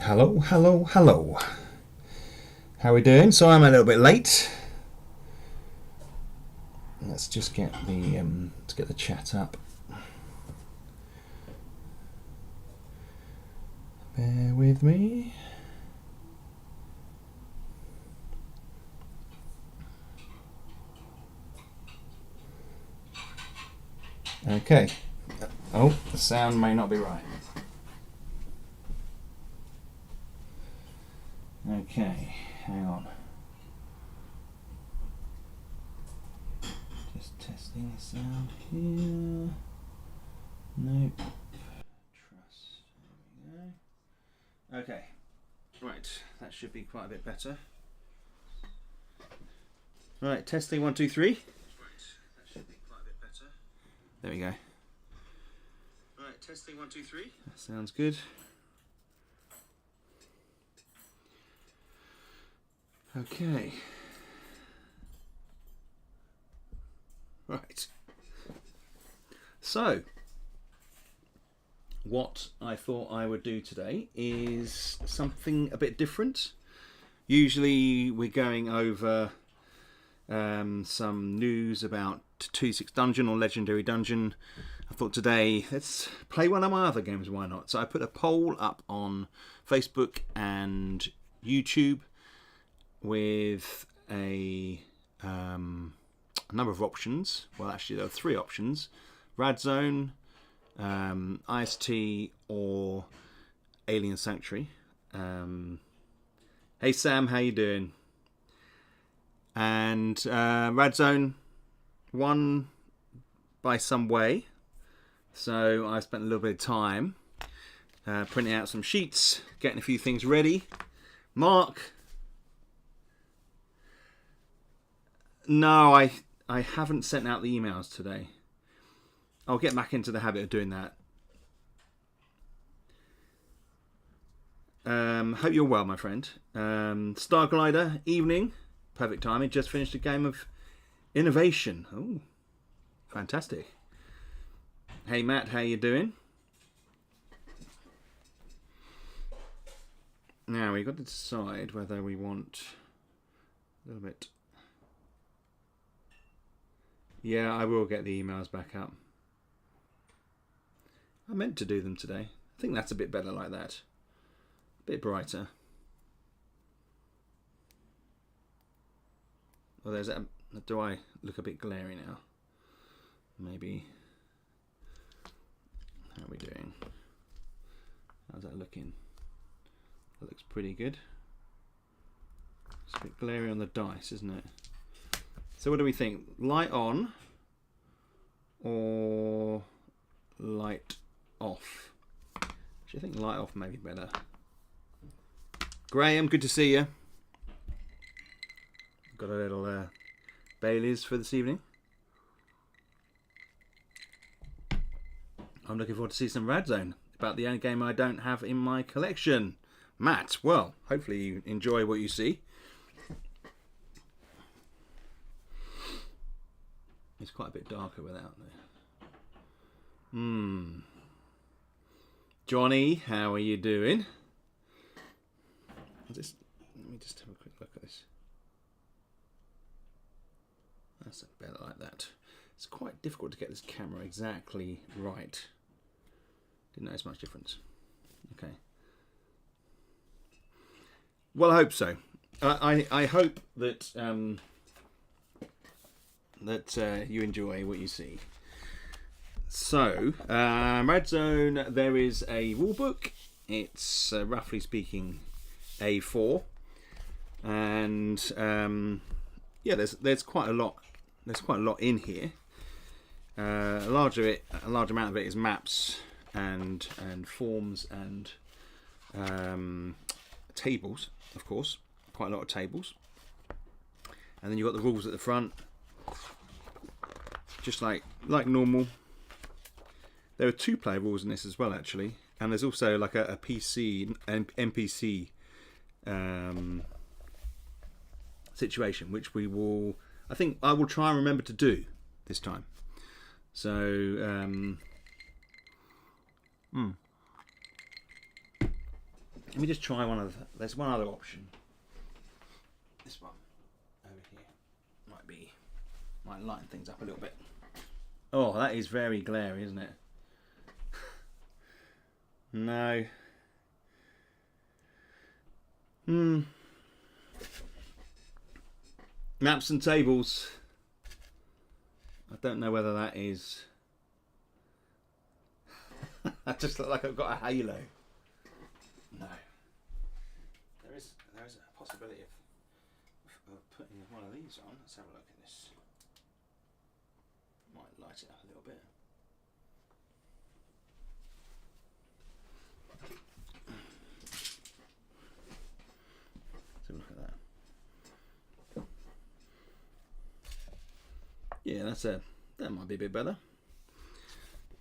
Hello, hello, hello. How are we doing? So I'm a little bit late. Let's just get the chat up. Bear with me. Okay. Oh, the sound may not be right. Okay, hang on. Just testing the sound here. Nope. Trust. There we go. Okay. Right, that should be quite a bit better. Right, testing 1, 2, 3. Right, that should be quite a bit better. There we go. Right, testing 1, 2, 3. That sounds good. Okay. Right. So, what I thought I would do today is something a bit different. Usually we're going over some news about 2.6 Dungeon or Legendary Dungeon. I thought today, let's play one of my other games, why not? So I put a poll up on Facebook and YouTube with a number of options. Well, actually, there are 3 options: Rad Zone, IST, or Alien Sanctuary. Hey Sam, how you doing? And Rad Zone won by some way, so I spent a little bit of time printing out some sheets, getting a few things ready. Mark. No, I haven't sent out the emails today. I'll get back into the habit of doing that. Hope you're well, my friend. Starglider, evening. Perfect timing. Just finished a game of Innovation. Oh, fantastic. Hey, Matt, how you doing? Now, we've got to decide whether we want a little bit... Yeah, I will get the emails back up. I meant to do them today. I think that's a bit better like that. A bit brighter. Well, there's that. Do I look a bit glary now? Maybe. How are we doing? How's that looking? That looks pretty good. It's a bit glary on the dice, isn't it? So what do we think? Light on or light off? Actually, I think light off may be better. Graham, good to see you. Got a little Baileys for this evening. I'm looking forward to see some Rad Zone, about the only game I don't have in my collection. Matt, well, hopefully you enjoy what you see. It's quite a bit darker without there. Johnny, how are you doing? Let me just have a quick look at this. That's better like that. It's quite difficult to get this camera exactly right. Didn't notice much difference. Okay. Well, I hope so. I hope that you enjoy what you see. So, Rad Zone, there is a rulebook. It's roughly speaking A4, and yeah, there's quite a lot. There's quite a lot in here. A large amount of it is maps and forms and tables, of course. Quite a lot of tables, and then you've got the rules at the front. Just like normal. There are 2-player rules in this as well, actually, and there's also like a PC and NPC situation, which I think I will try and remember to do this time. So Let me just try one of there's one other option. This one over here might lighten things up a little bit. Oh, that is very glary, isn't it? No. Maps and tables. I don't know whether that is. I just look like I've got a halo. No. There is a possibility of putting one of these on. Let's have a look at this. Might light it up a little bit. Let's have a look at that. Yeah, that might be a bit better.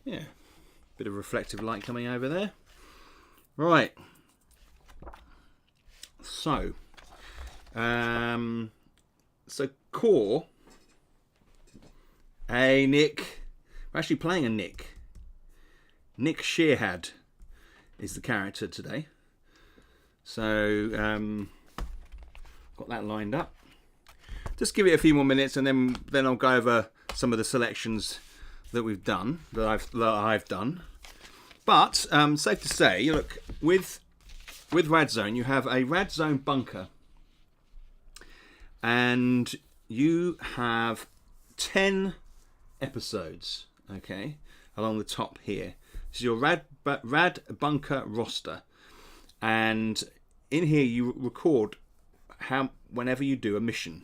Yeah. Bit of reflective light coming over there. Right. So core. Hey Nick. We're actually playing a Nick. Nick Shearhad is the character today. So got that lined up. Just give it a few more minutes and then I'll go over some of the selections that we've done, that I've done. But safe to say, look, with Rad Zone, you have a Rad Zone bunker, and you have 10 episodes, okay, along the top here. This is your Rad bunker roster, and in here you record whenever you do a mission,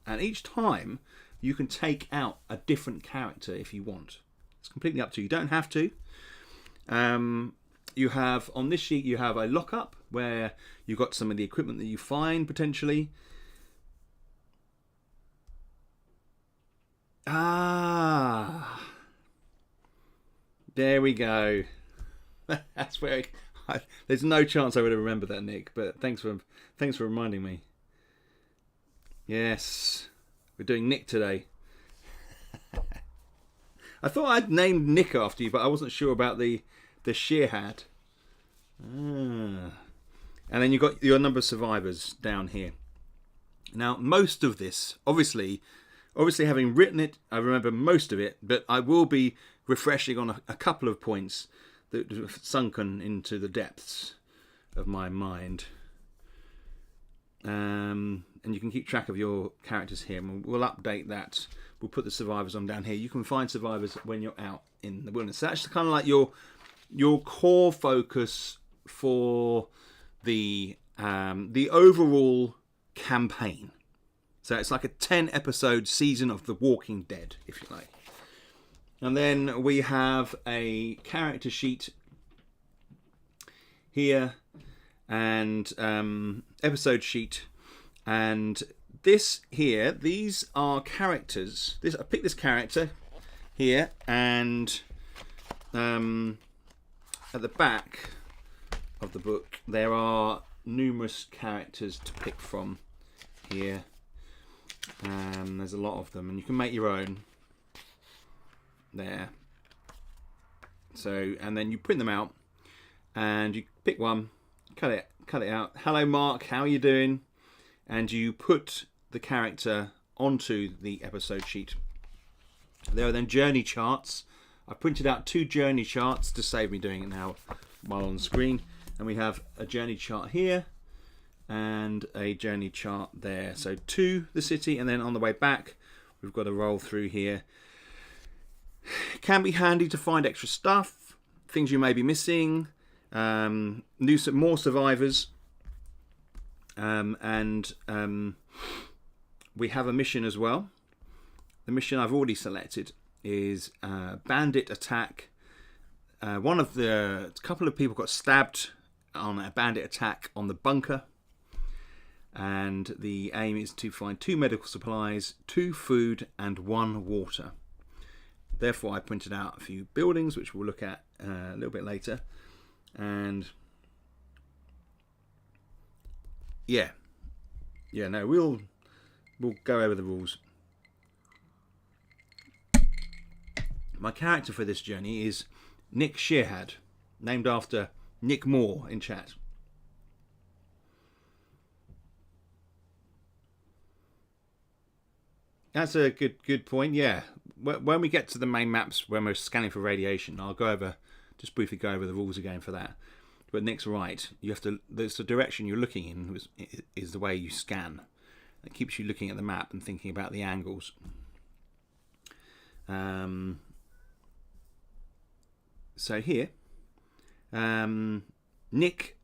and each time you can take out a different character if you want. It's completely up to you. You don't have to. You have, on this sheet, you have a lockup where you've got some of the equipment that you find potentially. There we go. That's where there's no chance I would have remembered that, Nick, but thanks for reminding me. Yes. We're doing Nick today. I thought I'd named Nick after you, but I wasn't sure about the Shearhad. And then you've got your number of survivors down here. Now, most of this, obviously having written it, I remember most of it, but I will be refreshing on a couple of points that have sunken into the depths of my mind. And you can keep track of your characters here, and we'll update that. We'll put the survivors on down here. You can find survivors when you're out in the wilderness. So that's kind of like your core focus for the overall campaign. So it's like a 10 episode season of The Walking Dead, if you like. And then we have a character sheet here and episode sheet. And this here, these are characters. I picked this character here, and at the back of the book there are numerous characters to pick from here. There's a lot of them, and you can make your own there. So, and then you print them out, and you pick one, cut it out. Hello, Mark. How are you doing? And you put the character onto the episode sheet. There are then journey charts. I printed out 2 journey charts to save me doing it now while on the screen. And we have a journey chart here and a journey chart there. So to the city, and then on the way back, we've got to roll through here. It can be handy to find extra stuff, things you may be missing, more survivors. We have a mission as well. The mission I've already selected is bandit attack. A couple of people got stabbed on a bandit attack on the bunker, and the aim is to find 2 medical supplies, 2 food, and 1 water. Therefore, I printed out a few buildings, which we'll look at a little bit later, and we'll go over the rules. My character for this journey is Nick Shearhad, named after Nick Moore in chat. That's a good point. Yeah, when we get to the main maps when we're scanning for radiation, I'll just briefly go over the rules again for that. But Nick's right. You have to. There's the direction you're looking in is the way you scan. It keeps you looking at the map and thinking about the angles. So here, Nick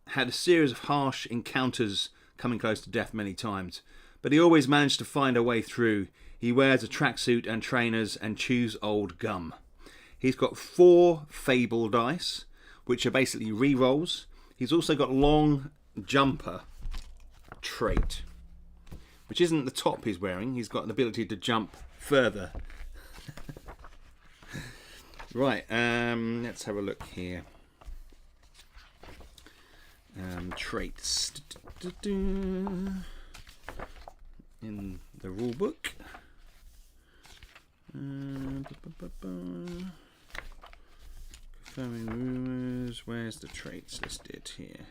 had a series of harsh encounters, coming close to death many times, but he always managed to find a way through. He wears a tracksuit and trainers and chews old gum. He's got 4 Fable dice, which are basically re-rolls. He's also got long jumper trait, which isn't the top he's wearing. He's got an ability to jump further. Right, let's have a look here. Traits in the rule book. Confirming rumours. Where's the traits listed here?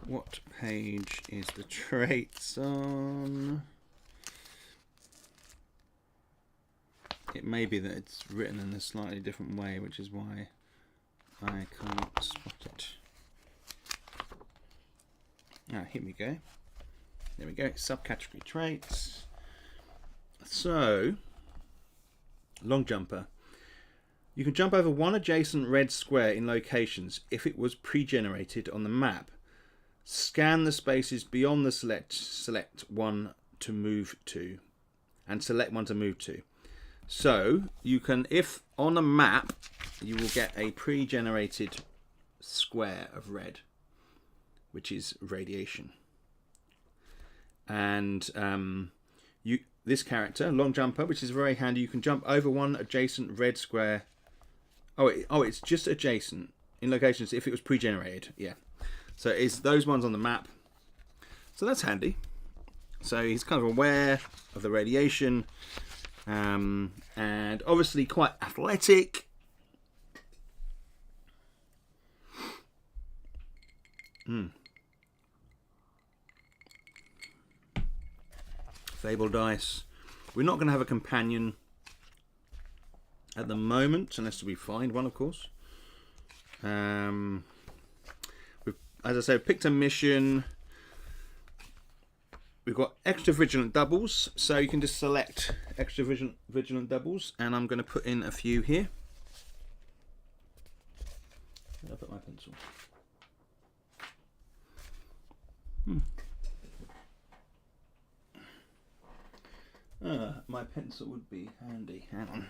What page is the traits on? It may be that it's written in a slightly different way, which is why I can't spot it. Ah, here we go. There we go. Subcategory traits. So, long jumper. You can jump over one adjacent red square in locations if it was pre-generated on the map. Scan the spaces beyond the select one to move to, and select one to move to. So you can, if on a map, you will get a pre-generated square of red, which is radiation. And this character, long jumper, which is very handy, you can jump over one adjacent red square. It's just adjacent in locations if it was pre-generated. Yeah. So it's those ones on the map. So that's handy. So he's kind of aware of the radiation, and obviously quite athletic. Fable dice. We're not going to have a companion at the moment, unless we find one, of course. As I say, picked a mission. We've got extra vigilant doubles, so you can just select extra vigilant doubles, and I'm going to put in a few here. Where did I put my pencil? My pencil would be handy. Hang on.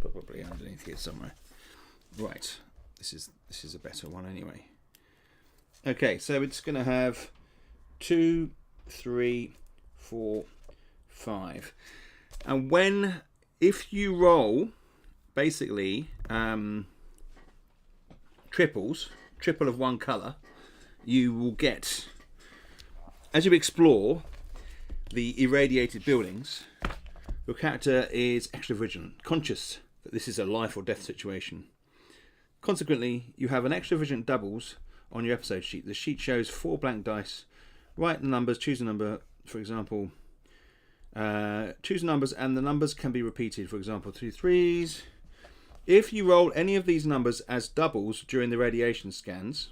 Probably underneath here somewhere. Right, this is a better one anyway. Okay, so it's going to have 2, 3, 4, 5, and if you roll basically triple of one colour, you will get, as you explore the irradiated buildings, your character is extra vigilant, conscious that this is a life or death situation. Consequently, you have an extra vigilant doubles on your episode sheet. The sheet shows 4 blank dice. Write the numbers, choose a number, for example. Choose numbers, and the numbers can be repeated, for example, 2 3s. If you roll any of these numbers as doubles during the radiation scans,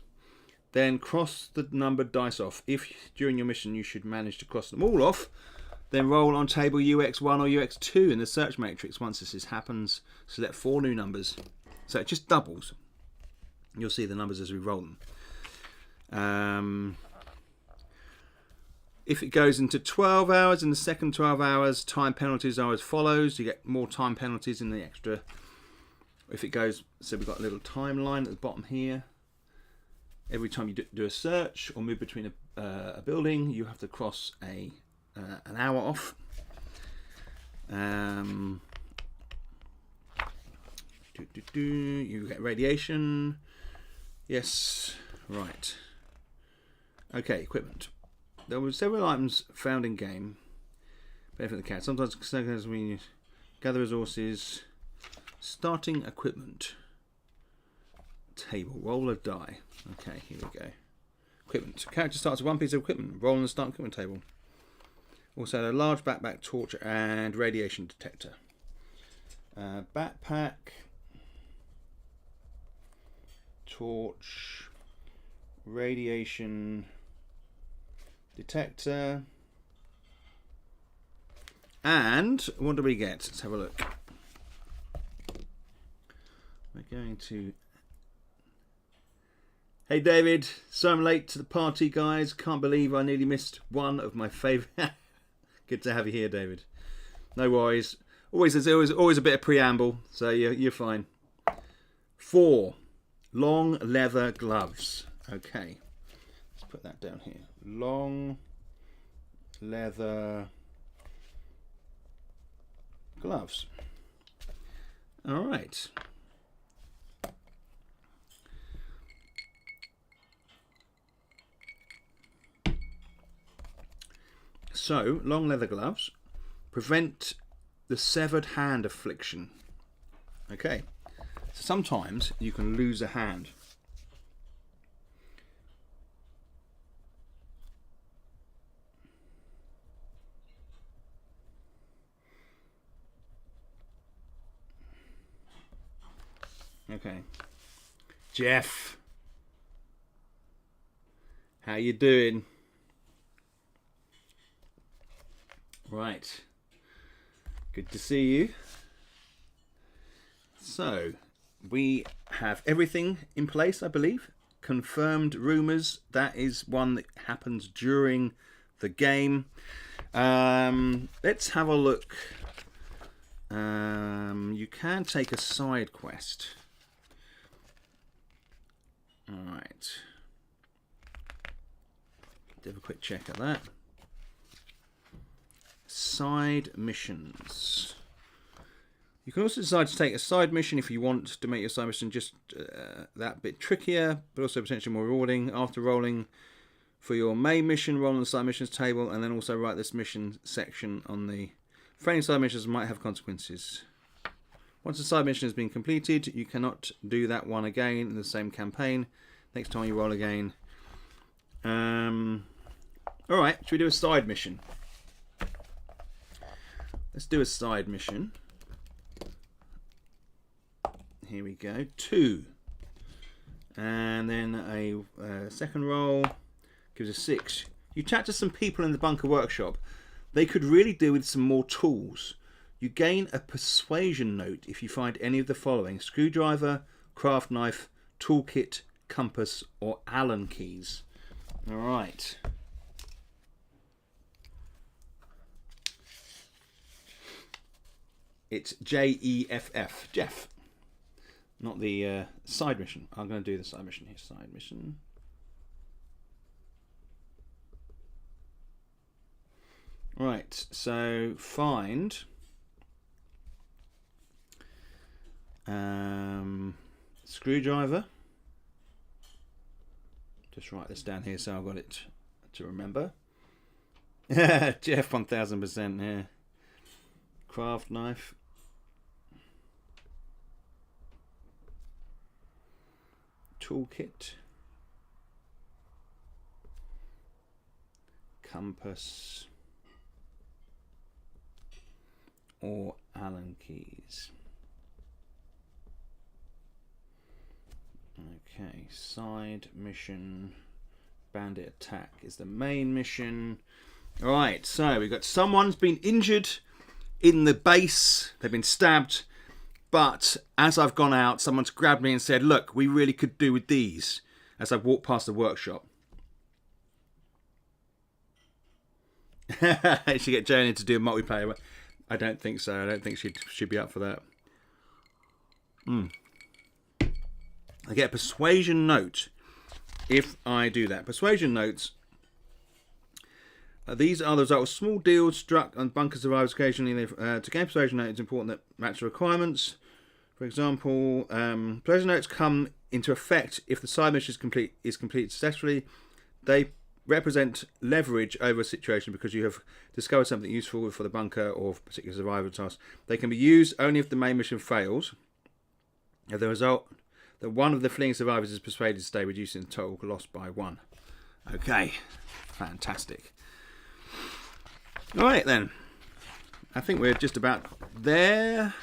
then cross the numbered dice off. If during your mission you should manage to cross them all off, then roll on table UX1 or UX2 in the search matrix. Once this happens, select 4 new numbers. So it just doubles. You'll see the numbers as we roll them. If it goes into 12 hours, in the second 12 hours, time penalties are as follows. You get more time penalties in the extra. If it goes, so we've got a little timeline at the bottom here. Every time you do a search or move between a building, you have to cross an hour off. You get radiation. Yes, right. Okay, equipment. There were several items found in game. Benefit the cat. Sometimes we gather resources. Starting equipment. Table. Roll a die. Okay, here we go. Equipment. Character starts with one piece of equipment. Roll on the start equipment table. Also a large backpack, torch, and radiation detector. Backpack. Torch. Radiation detector. And what do we get? Let's have a look. We're going to... Hey David, so I'm late to the party, guys. Can't believe I nearly missed one of my favourite... Good to have you here, David. No worries. There's always a bit of preamble, so you're fine. 4. Long leather gloves. Okay. Let's put that down here. Long leather gloves. All right. So, long leather gloves prevent the severed hand affliction. Okay. So sometimes you can lose a hand. Okay. Jeff. How you doing? Right. Good to see you. So, we have everything in place, I believe. Confirmed rumours. That is one that happens during the game. Let's have a look. You can take a side quest. Alright. Have a quick check at that. Side missions. You can also decide to take a side mission if you want to make your side mission just that bit trickier, but also potentially more rewarding. After rolling for your main mission, roll on the side missions table, and then also write this mission section on the failing side missions might have consequences. Once the side mission has been completed, you cannot do that one again in the same campaign. Next time you roll again. Alright, should we do a side mission? Let's do a side mission. Here we go. 2. And then a second roll gives us 6. You chat to some people in the bunker workshop. They could really do with some more tools. You gain a persuasion note if you find any of the following: screwdriver, craft knife, toolkit, compass, or Allen keys. Alright. It's Jeff. Jeff. Not the side mission. I'm going to do the side mission here. Side mission. Right. So find screwdriver. Just write this down here so I've got it to remember. Jeff 1000%. Yeah. Craft knife. Toolkit, compass, or Allen keys. Okay, side mission, bandit attack is the main mission. Alright, so we've got someone's been injured in the base, they've been stabbed. But as I've gone out, someone's grabbed me and said, look, we really could do with these, as I've walked past the workshop. Should get Jane to do a multiplayer. I don't think so. I don't think she'd be up for that. I get a persuasion note if I do that. Persuasion notes. These are the result of small deals struck and bunker survivors occasionally. To gain persuasion note, it's important that match the requirements. For example, persuasion notes come into effect if the side mission is completed successfully. They represent leverage over a situation because you have discovered something useful for the bunker or for a particular survival task. They can be used only if the main mission fails. As the result, that one of the fleeing survivors is persuaded to stay, reducing the total loss by 1. Okay, fantastic. All right then, I think we're just about there.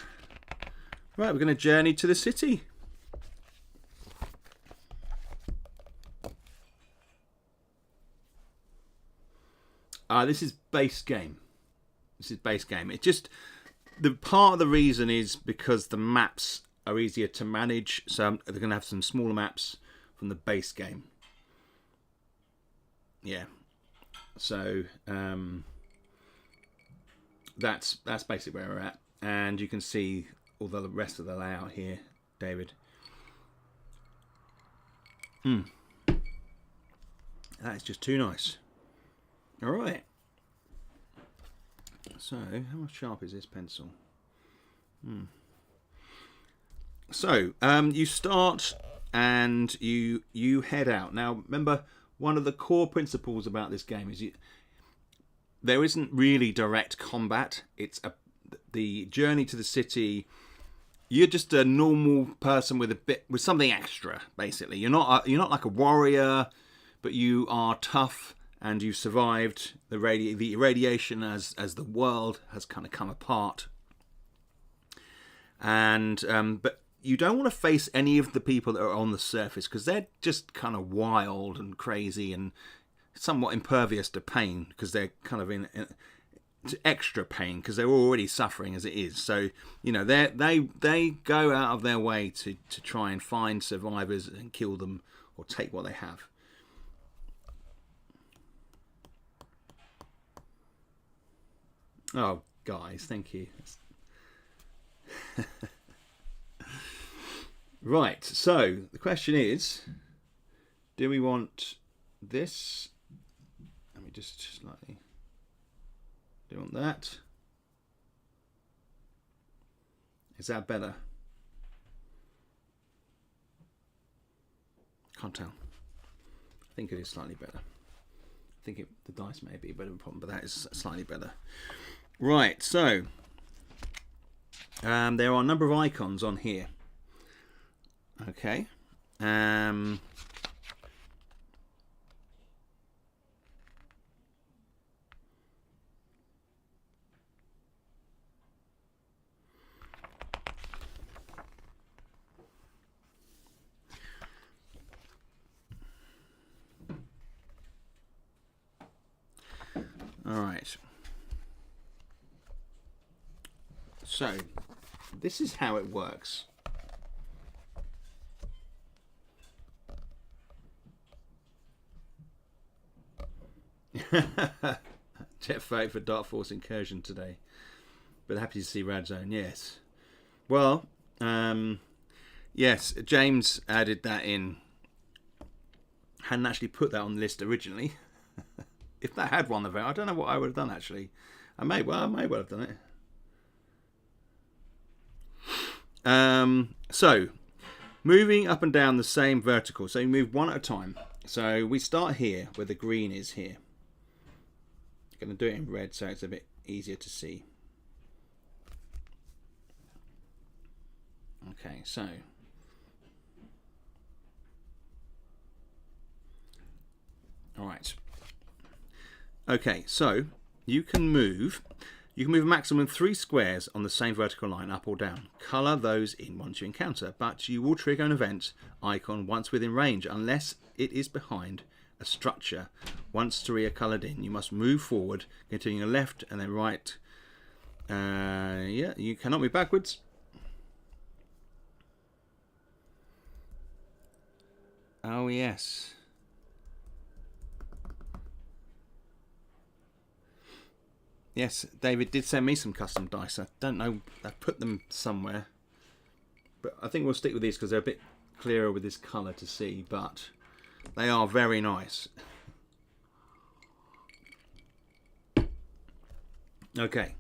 Right, we're going to journey to the city. This is base game. This is base game. It just, the part of the reason is because the maps are easier to manage. So they're going to have some smaller maps from the base game. Yeah. So that's basically where we're at. And you can see all the rest of the layout here, David. That is just too nice. All right. So, how sharp is this pencil? So, you start and you head out. Now, remember, one of the core principles about this game is there isn't really direct combat. It's the journey to the city. You're just a normal person with something extra, basically. You're not like a warrior, but you are tough. And you survived the irradiation as the world has kind of come apart. And but you don't want to face any of the people that are on the surface because they're just kind of wild and crazy and somewhat impervious to pain because they're kind of in extra pain because they're already suffering as it is. So they go out of their way to try and find survivors and kill them or take what they have. Oh, guys, thank you. Right, so the question is, do we want this? Let me just slightly... Do you want that? Is that better? Can't tell. I think it is slightly better. I think the dice may be a bit of a problem, but that is slightly better. Right, so there are a number of icons on here. Okay. All right. So, this is how it works. Jet vote for Dark Force Incursion today. But happy to see Rad Zone, yes. Well, yes, James added that in. Hadn't actually put that on the list originally. If that had won the vote, I don't know what I would have done actually. I may well have done it. So, moving up and down the same vertical. So you move one at a time. So we start here where the green is here. I'm going to do it in red so it's a bit easier to see. Okay, so all right. Okay, so you can move a maximum of 3 squares on the same vertical line, up or down. Colour those in once you encounter, but you will trigger an event icon once within range, unless it is behind a structure. Once 3 are coloured in, you must move forward, continuing left and then right. Yeah, you cannot move backwards. Oh, yes. Yes, David did send me some custom dice. I don't know, I put them somewhere. But I think we'll stick with these because they're a bit clearer with this colour to see. But they are very nice. Okay.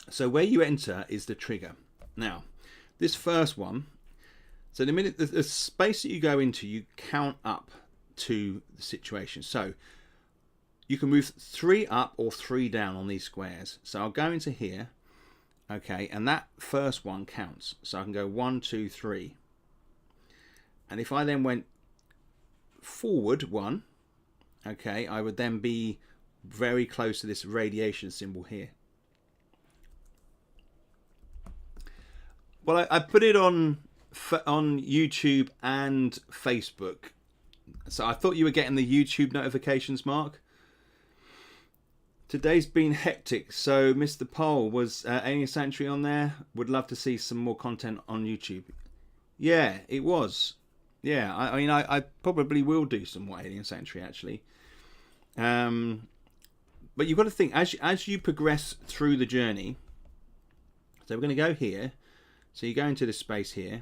So where you enter is the trigger. Now, this first one, so the minute the space that you go into, you count up to the situation. So you can move 3 up or 3 down on these squares. So I'll go into here, okay, and that first one counts. So I can go 1, 2, 3. And if I then went forward 1, okay, I would then be very close to this radiation symbol here. Well, I put it on YouTube and Facebook. So I thought you were getting the YouTube notifications, Mark. Today's been hectic. So Mr. Pole, was Alien Sanctuary on there? Would love to see some more content on YouTube. Yeah, it was. Yeah, I mean, I probably will do some more Alien Sanctuary, actually. But you've got to think, as you progress through the journey, so we're going to go here. So you go into this space here.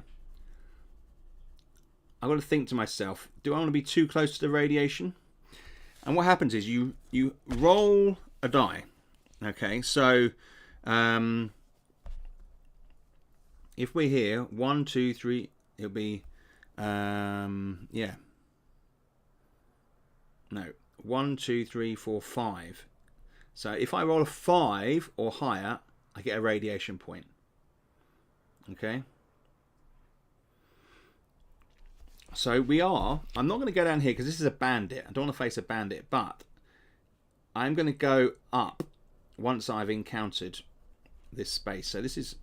I've got to think to myself, do I want to be too close to the radiation? And what happens is you roll a die. Okay, so if we're here, 1, 2, 3, it'll be yeah. No, 1, 2, 3, 4, 5. So if I roll a 5 or higher, I get a radiation point. Okay. So I'm not going to go down here because this is a bandit. I don't want to face a bandit, but I'm going to go up once I've encountered this space. So this is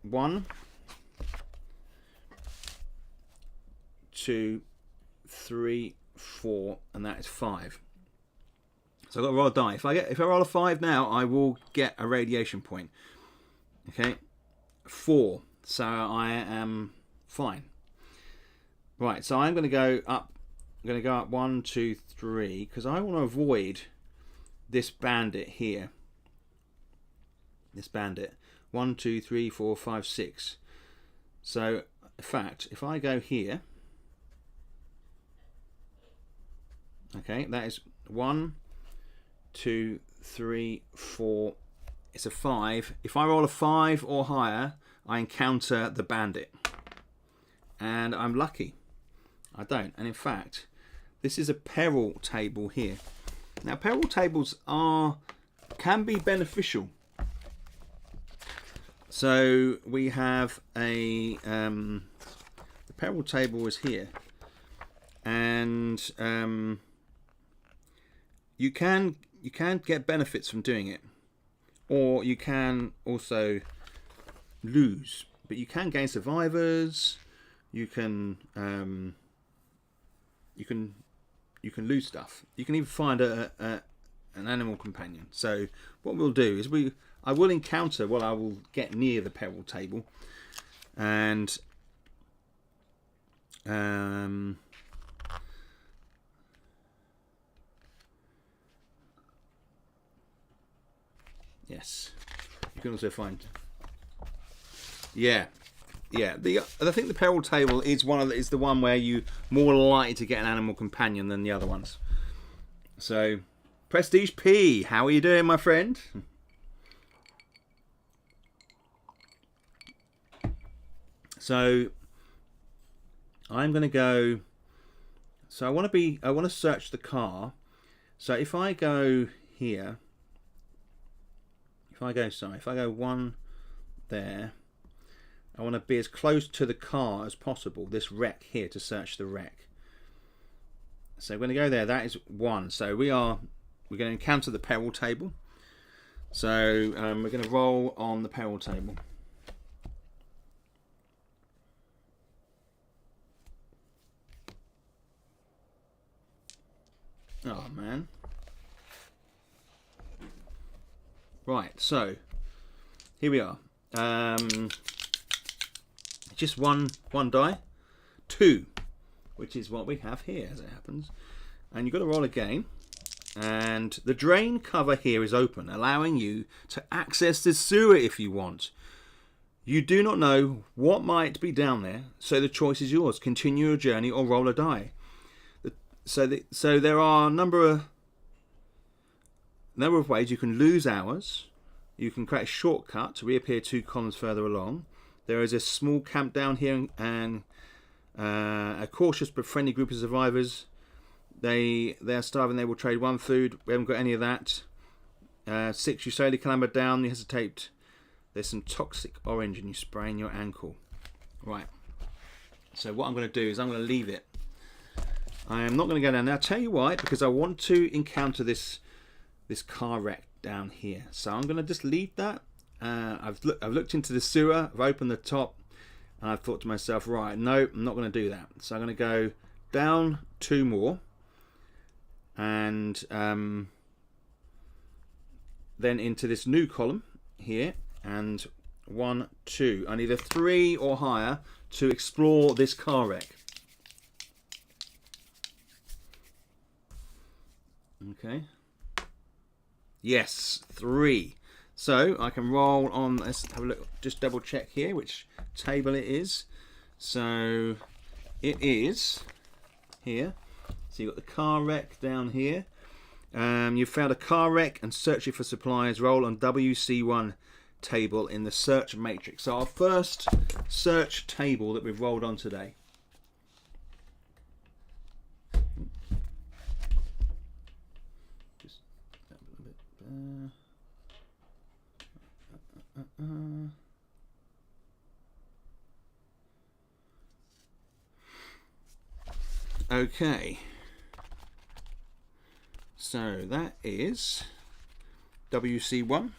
1, 2, 3, 4, and that is 5. So I've got to roll a die. If I roll a 5 now, I will get a radiation point. Okay, 4. So I am fine. Right, so I'm going to go up. I'm going to go up 1, 2, 3 because I want to avoid this bandit here. This bandit. 1, 2, 3, 4, 5, 6. So, in fact, if I go here, okay, that is 1, 2, 3, 4. It's a 5. If I roll a 5 or higher, I encounter the bandit. And I'm lucky. I don't. And in fact, this is a peril table here. Now, peril tables can be beneficial. So we have a the peril table is here, and you can get benefits from doing it. Or you can also lose, but you can gain survivors. You can lose stuff. You can even find an animal companion. So what we'll do is I will encounter. Well, I will get near the peril table, and yes, you can also find. Yeah. I think the peril table is the one where you more likely to get an animal companion than the other ones. So, Prestige P, how are you doing, my friend? So, I'm going to go. So I want to search the car. So if I go here. If I go 1 there, I want to be as close to the car as possible, this wreck here, to search the wreck. So we're going to go there. That is 1. So we're going to encounter the peril table. So we're going to roll on the peril table. Oh man. Right, so here we are. Just one die, 2, which is what we have here as it happens. And you've got to roll again. And the drain cover here is open, allowing you to access the sewer if you want. You do not know what might be down there, so the choice is yours. Continue your journey or roll a die. So there are a number of ways. You can lose hours. You can create a shortcut to reappear 2 columns further along. There is a small camp down here and a cautious but friendly group of survivors. They are starving. They will trade 1 food. We haven't got any of that. 6, you slowly clamber down. You hesitate. There's some toxic orange and you sprain your ankle. Right. So what I'm going to do is I'm going to leave it. I am not going to go down there. I'll tell you why. Because I want to encounter this car wreck down here. So I'm going to just leave that. I've looked into the sewer. I've opened the top. And I've thought to myself, right, no, I'm not going to do that. So I'm going to go down 2 more. And then into this new column here. And 1, 2. I need a 3 or higher to explore this car wreck. Okay. Yes, 3. So I can roll on. Let's have a look. Just double check here which table it is. So it is here. So you've got the car wreck down here. You've found a car wreck and searching for supplies. Roll on WC1 table in the search matrix. So our first search table that we've rolled on today. Just a bit there. Okay. So that is WC1,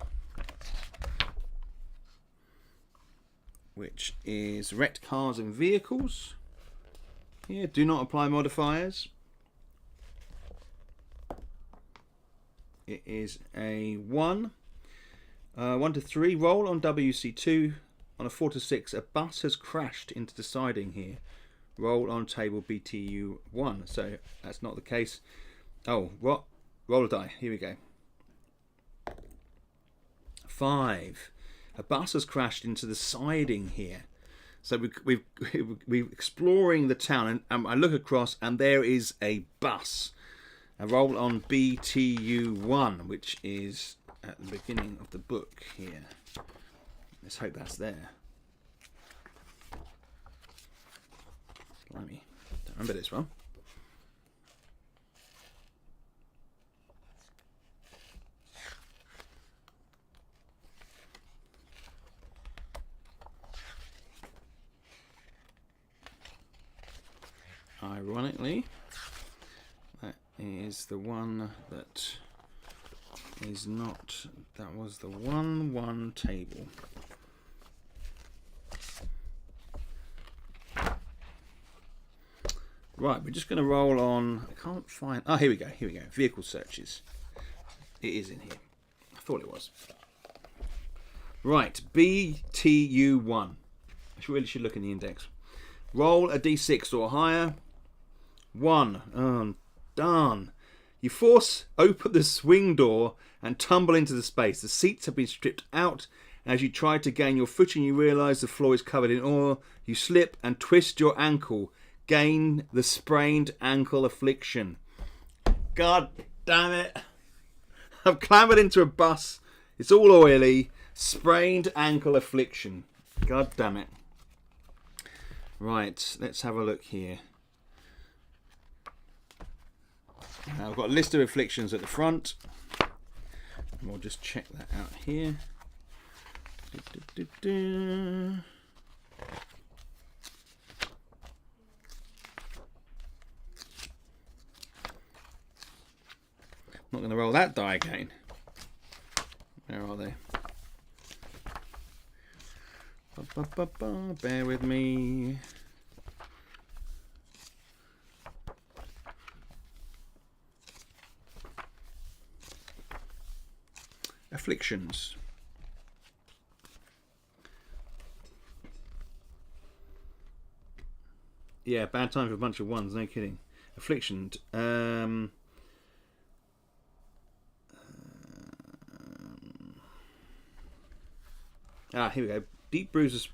which is wrecked cars and vehicles. Here, do not apply modifiers. It is a 1. 1 to 3. Roll on WC2. On a 4 to 6, a bus has crashed into the siding here. Roll on table BTU1. So that's not the case. Oh, what? Roll a die. Here we go. 5. A bus has crashed into the siding here. So we're exploring the town, and I look across, and there is a bus. I roll on BTU1, which is at the beginning of the book here. Let's hope that's there. Blimey, don't remember this one. Ironically, that is the one that is not. That was the 1-1 table. Right, we're just going to roll on. I can't find. Oh, here we go. Here we go. Vehicle searches. It is in here. I thought it was. Right, BTU1. I really should look in the index. Roll a d6 or higher. 1. Oh, darn. You force open the swing door and tumble into the space. The seats have been stripped out. As you try to gain your footing, you realise the floor is covered in oil. You slip and twist your ankle. Gain the sprained ankle affliction. God damn it. I've clambered into a bus. It's all oily. Sprained ankle affliction. God damn it. Right, let's have a look here. I've got a list of afflictions at the front. And we'll just check that out here. I'm not going to roll that die again. Where are they? Bear with me. Afflictions. Yeah, bad time for a bunch of ones, no kidding. Affliction. Here we go. Deep bruises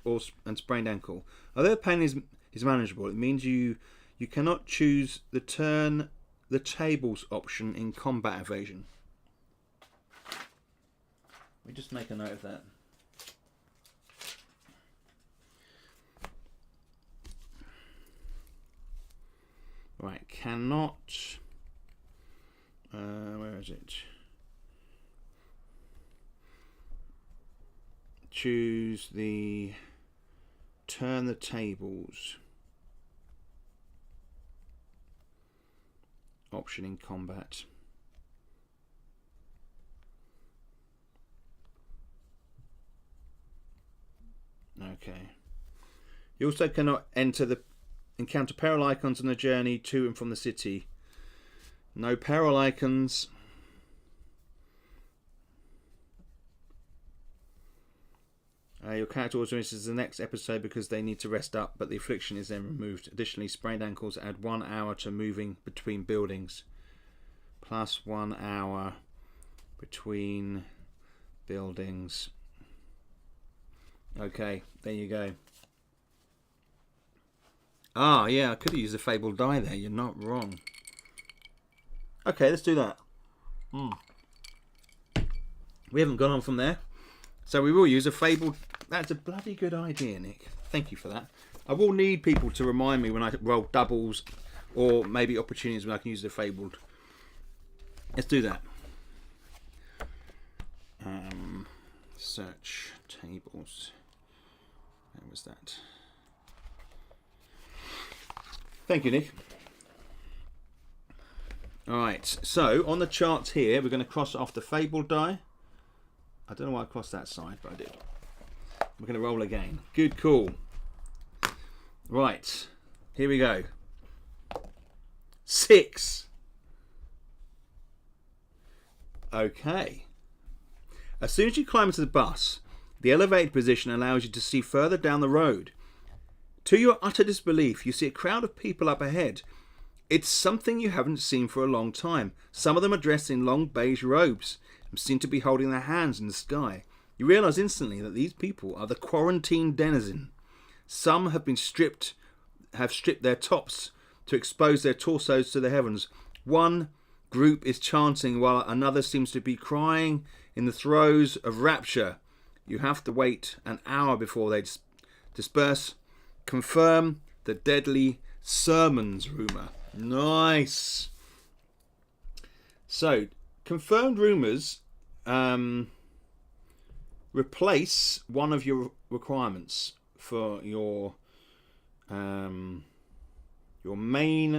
and sprained ankle. Although pain is manageable, it means you cannot choose the tables option in combat evasion. Let me just make a note of that. Right, cannot. Where is it? Choose the turn the tables option in combat. Okay. You also cannot encounter peril icons on the journey to and from the city. No peril icons. Your character also misses the next episode because they need to rest up, but the affliction is then removed. Additionally, sprained ankles add 1 hour to moving between buildings. Plus 1 hour between buildings. Okay, there you go. Ah, yeah, I could have used a fabled die there. You're not wrong. Okay, let's do that. We haven't gone on from there. So we will use a fabled... That's a bloody good idea, Nick. Thank you for that. I will need people to remind me when I roll doubles or maybe opportunities when I can use the fabled. Let's do that. Search tables. Where was that? Thank you, Nick. Alright, so on the charts here, we're going to cross off the fabled die. I don't know why I crossed that side, but I did. We're going to roll again. Good call. Right, here we go. 6. Okay. As soon as you climb into the bus, the elevated position allows you to see further down the road. To your utter disbelief, you see a crowd of people up ahead. It's something you haven't seen for a long time. Some of them are dressed in long beige robes and seem to be holding their hands in the sky. You realise instantly that these people are the quarantine denizen. Some have stripped their tops to expose their torsos to the heavens. One group is chanting while another seems to be crying in the throes of rapture. You have to wait an hour before they disperse. Confirm the deadly sermons rumour. Nice. So, confirmed rumours replace one of your requirements for your main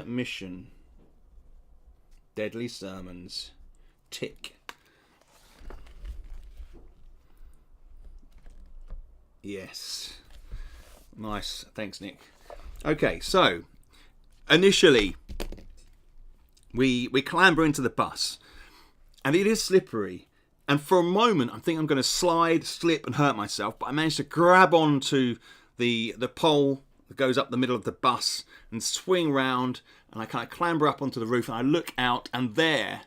mission. Deadly sermons. Tick. Yes. Nice. Thanks, Nick. Okay, so initially we clamber into the bus and it is slippery, and for a moment I think I'm going to slide, slip and hurt myself, but I managed to grab onto the pole that goes up the middle of the bus and swing round, and I kind of clamber up onto the roof and I look out, and there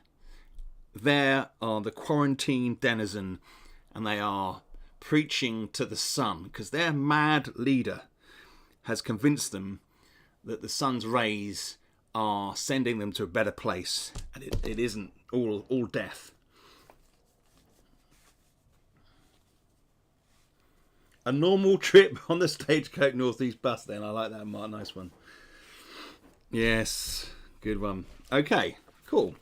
are the quarantine denizen, and they are preaching to the sun because their mad leader has convinced them that the sun's rays are sending them to a better place, and it isn't all death. A normal trip on the Stagecoach Northeast bus then. I like that, Mark. Nice one. Yes, good one. Okay, cool.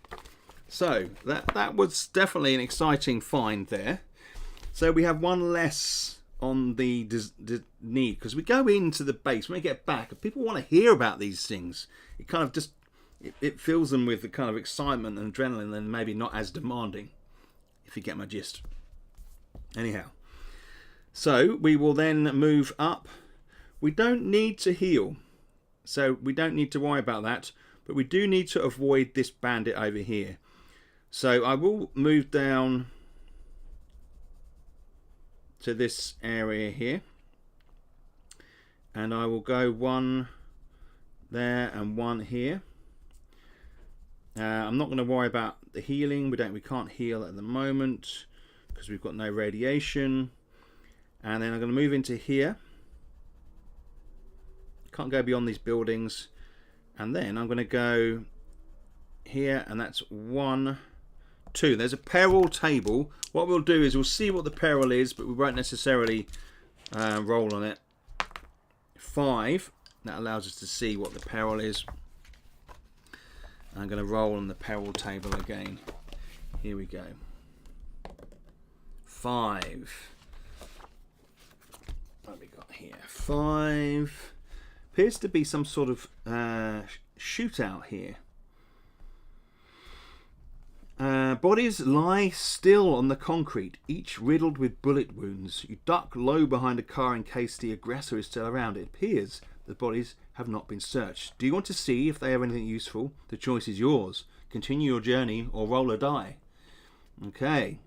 So that was definitely an exciting find there. So we have one less on the need, because we go into the base when we get back and people want to hear about these things. It kind of just it fills them with the kind of excitement and adrenaline, and maybe not as demanding, if you get my gist. Anyhow, so we will then move up. We don't need to heal, so we don't need to worry about that, but we do need to avoid this bandit over here. So I will move down to this area here, and I will go one there and one here. I'm not going to worry about the healing. We can't heal at the moment because we've got no radiation. And then I'm going to move into here. Can't go beyond these buildings. And then I'm going to go here, and that's 1, 2. There's a peril table. What we'll do is we'll see what the peril is, but we won't necessarily roll on it. 5. That allows us to see what the peril is. I'm going to roll on the peril table again. Here we go. 5. What have we got here? 5. Appears to be some sort of shootout here. Bodies lie still on the concrete, each riddled with bullet wounds. You duck low behind a car in case the aggressor is still around. It appears the bodies have not been searched. Do you want to see if they have anything useful? The choice is yours. Continue your journey or roll a die. Okay.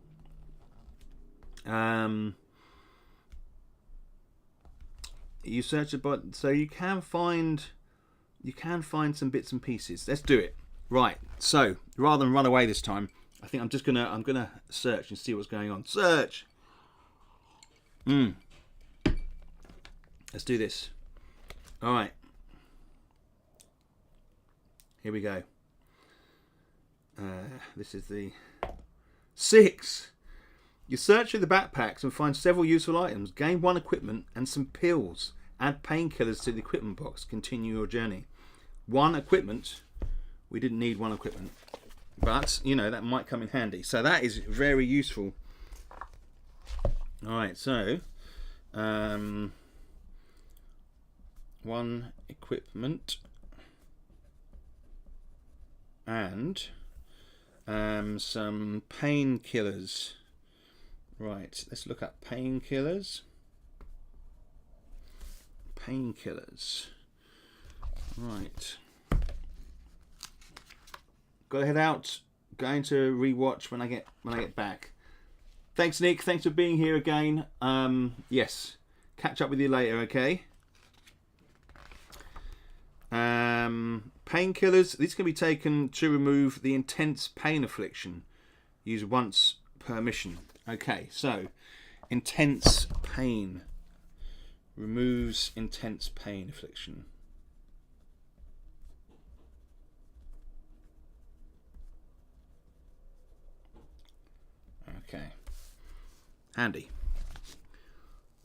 You search the body, so you can find some bits and pieces. Let's do it. Right. So rather than run away this time, I think I'm gonna search and see what's going on. Search. Let's do this. All right. Here we go. This is the 6. You search through the backpacks and find several useful items. Gain 1 equipment and some pills. Add painkillers to the equipment box. Continue your journey. 1 equipment. We didn't need 1 equipment, but you know that might come in handy. So that is very useful. All right, so 1 equipment and some painkillers. Right, let's look at painkillers. Painkillers. Right. Got to head out. Going to rewatch when I get back. Thanks, Nick. Thanks for being here again. Yes. Catch up with you later, okay? Painkillers. These can be taken to remove the intense pain affliction. Use once per mission. Okay, so intense pain. Removes intense pain affliction. Okay. Handy.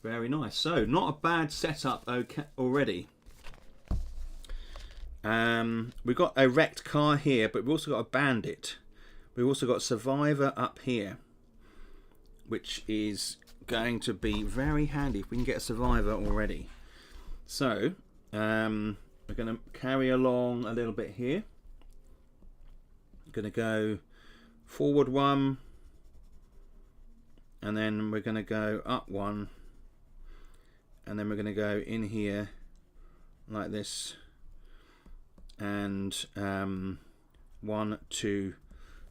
Very nice. So, not a bad setup already. We've got a wrecked car here, but we've also got a bandit. We've also got a survivor up here, which is going to be very handy if we can get a survivor already. So, we're going to carry along a little bit here. Going to go forward 1, and then we're going to go up 1, and then we're going to go in here like this, and 1, 2,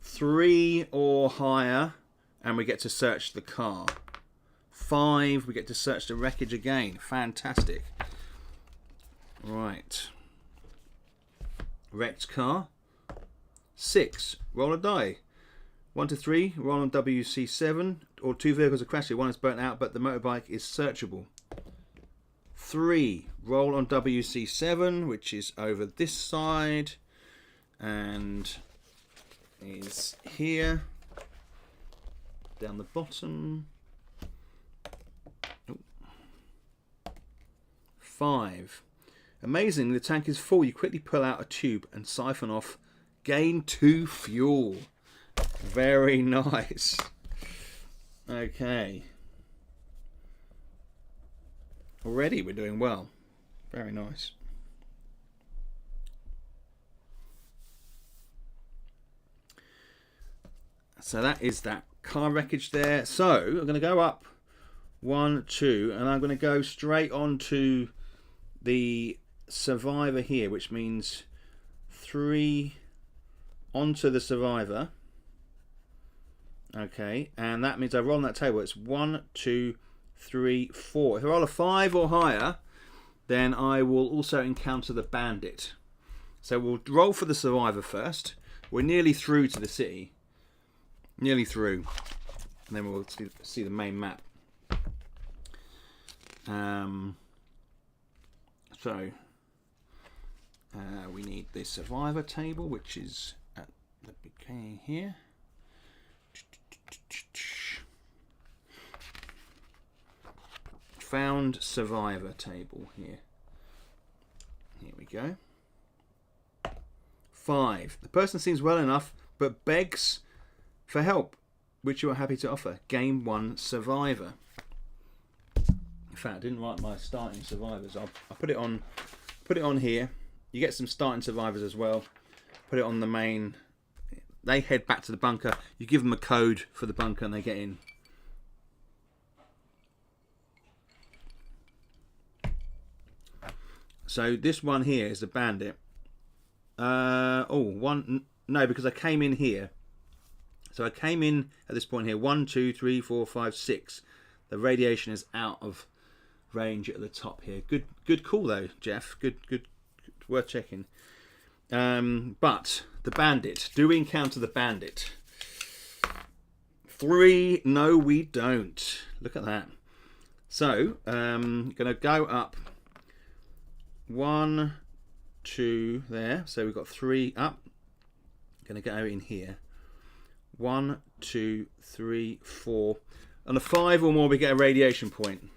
3 or higher, and we get to search the car. 5, we get to search the wreckage again. Fantastic. Right. Wrecked car. 6, roll a die. 1 to 3, roll on WC7, or 2 vehicles are crashed. 1 is burnt out, but the motorbike is searchable. 3, roll on WC7, which is over this side, and is here, down the bottom. 5. Amazing, the tank is full. You quickly pull out a tube and siphon off. Gain 2 fuel. Very nice. Okay. Already we're doing well. Very nice. So that is that car wreckage there. So I'm going to go up 1, 2, and I'm going to go straight on to the survivor here, which means 3 onto the survivor. Okay, and that means I roll on that table. It's 1, 2, 3, 4. If I roll a 5 or higher, then I will also encounter the bandit. So we'll roll for the survivor first. We're nearly through to the city. Nearly through. And then we'll see the main map. We need the survivor table, which is at the beginning here. Found survivor table here. Here we go. 5. The person seems well enough, but begs for help, which you are happy to offer. Game 1 survivor. In fact, I didn't write my starting survivors. I'll put it on. Put it on here. You get some starting survivors as well. Put it on the main. They head back to the bunker. You give them a code for the bunker, and they get in. So this one here is the bandit. No, because I came in here. So I came in at this point here. 1, 2, 3, 4, 5, 6. The radiation is out of range at the top here. Good call though, Jeff. Good. Worth checking. But the bandit. Do we encounter the bandit? 3. No, we don't. Look at that. So gonna go up. 1, 2 there. So we've got 3 up. Gonna go in here. 1, 2, 3, 4. On a 5 or more, we get a radiation point.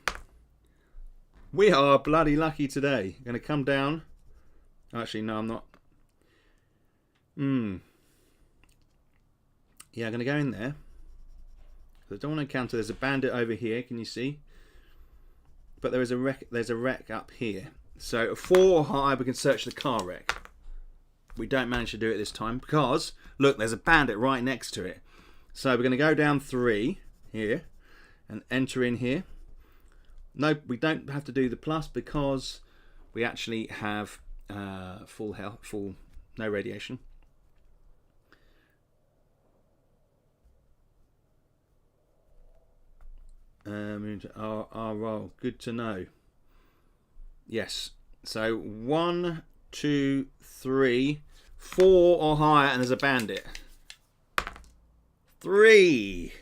We are bloody lucky today. Going to come down. Actually, no, I'm not. Yeah, I'm going to go in there. I don't want to encounter. There's a bandit over here. Can you see? But there is a wreck. There's a wreck up here. So at 4 high, we can search the car wreck. We don't manage to do it this time because look, there's a bandit right next to it. So we're going to go down 3 here and enter in here. No, we don't have to do the plus because we actually have full health, no radiation. Our roll, good to know. Yes, so 1, 2, 3, 4 or higher, and there's a bandit. 3.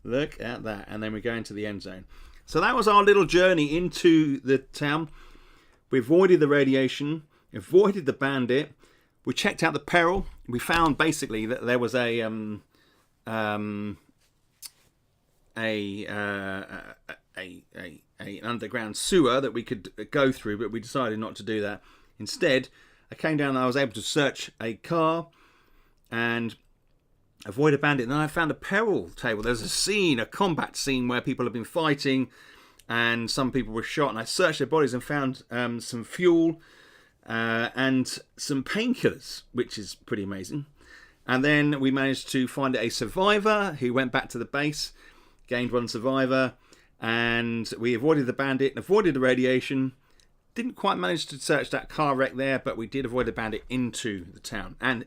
Look at that. And then we go into the end zone. So that was our little journey into the town. We avoided the radiation, avoided the bandit. We checked out the peril. We found basically that there was an underground sewer that we could go through, but we decided not to do that. Instead, I came down and I was able to search a car and avoid a bandit. And then I found a peril table. There's a combat scene where people have been fighting and some people were shot. And I searched their bodies and found some fuel and some painkillers, which is pretty amazing. And then we managed to find a survivor who went back to the base, gained 1 survivor, and we avoided the bandit and avoided the radiation. Didn't quite manage to search that car wreck there, but we did avoid the bandit into the town. And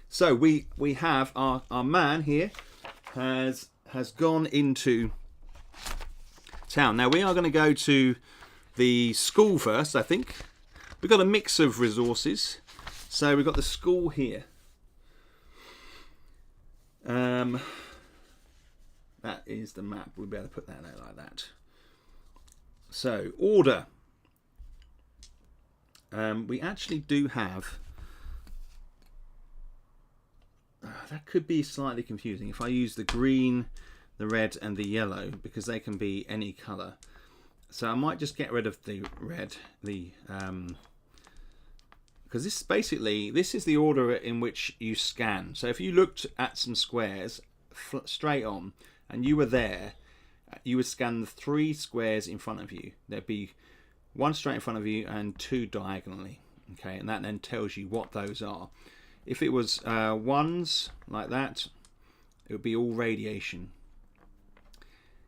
so we have our man here has gone into town. Now we are going to go to the school first, I think. We've got a mix of resources. So we've got the school here. That is the map. We'll be able to put that out like that. So, order. We actually do have... that could be slightly confusing if I use the green, the red and the yellow, because they can be any colour. So I might just get rid of the red, because this is the order in which you scan. So if you looked at some squares straight on and you were there, you would scan the 3 squares in front of you. There'd be 1 straight in front of you and 2 diagonally. Okay, and that then tells you what those are. If it was 1s like that, it would be all radiation.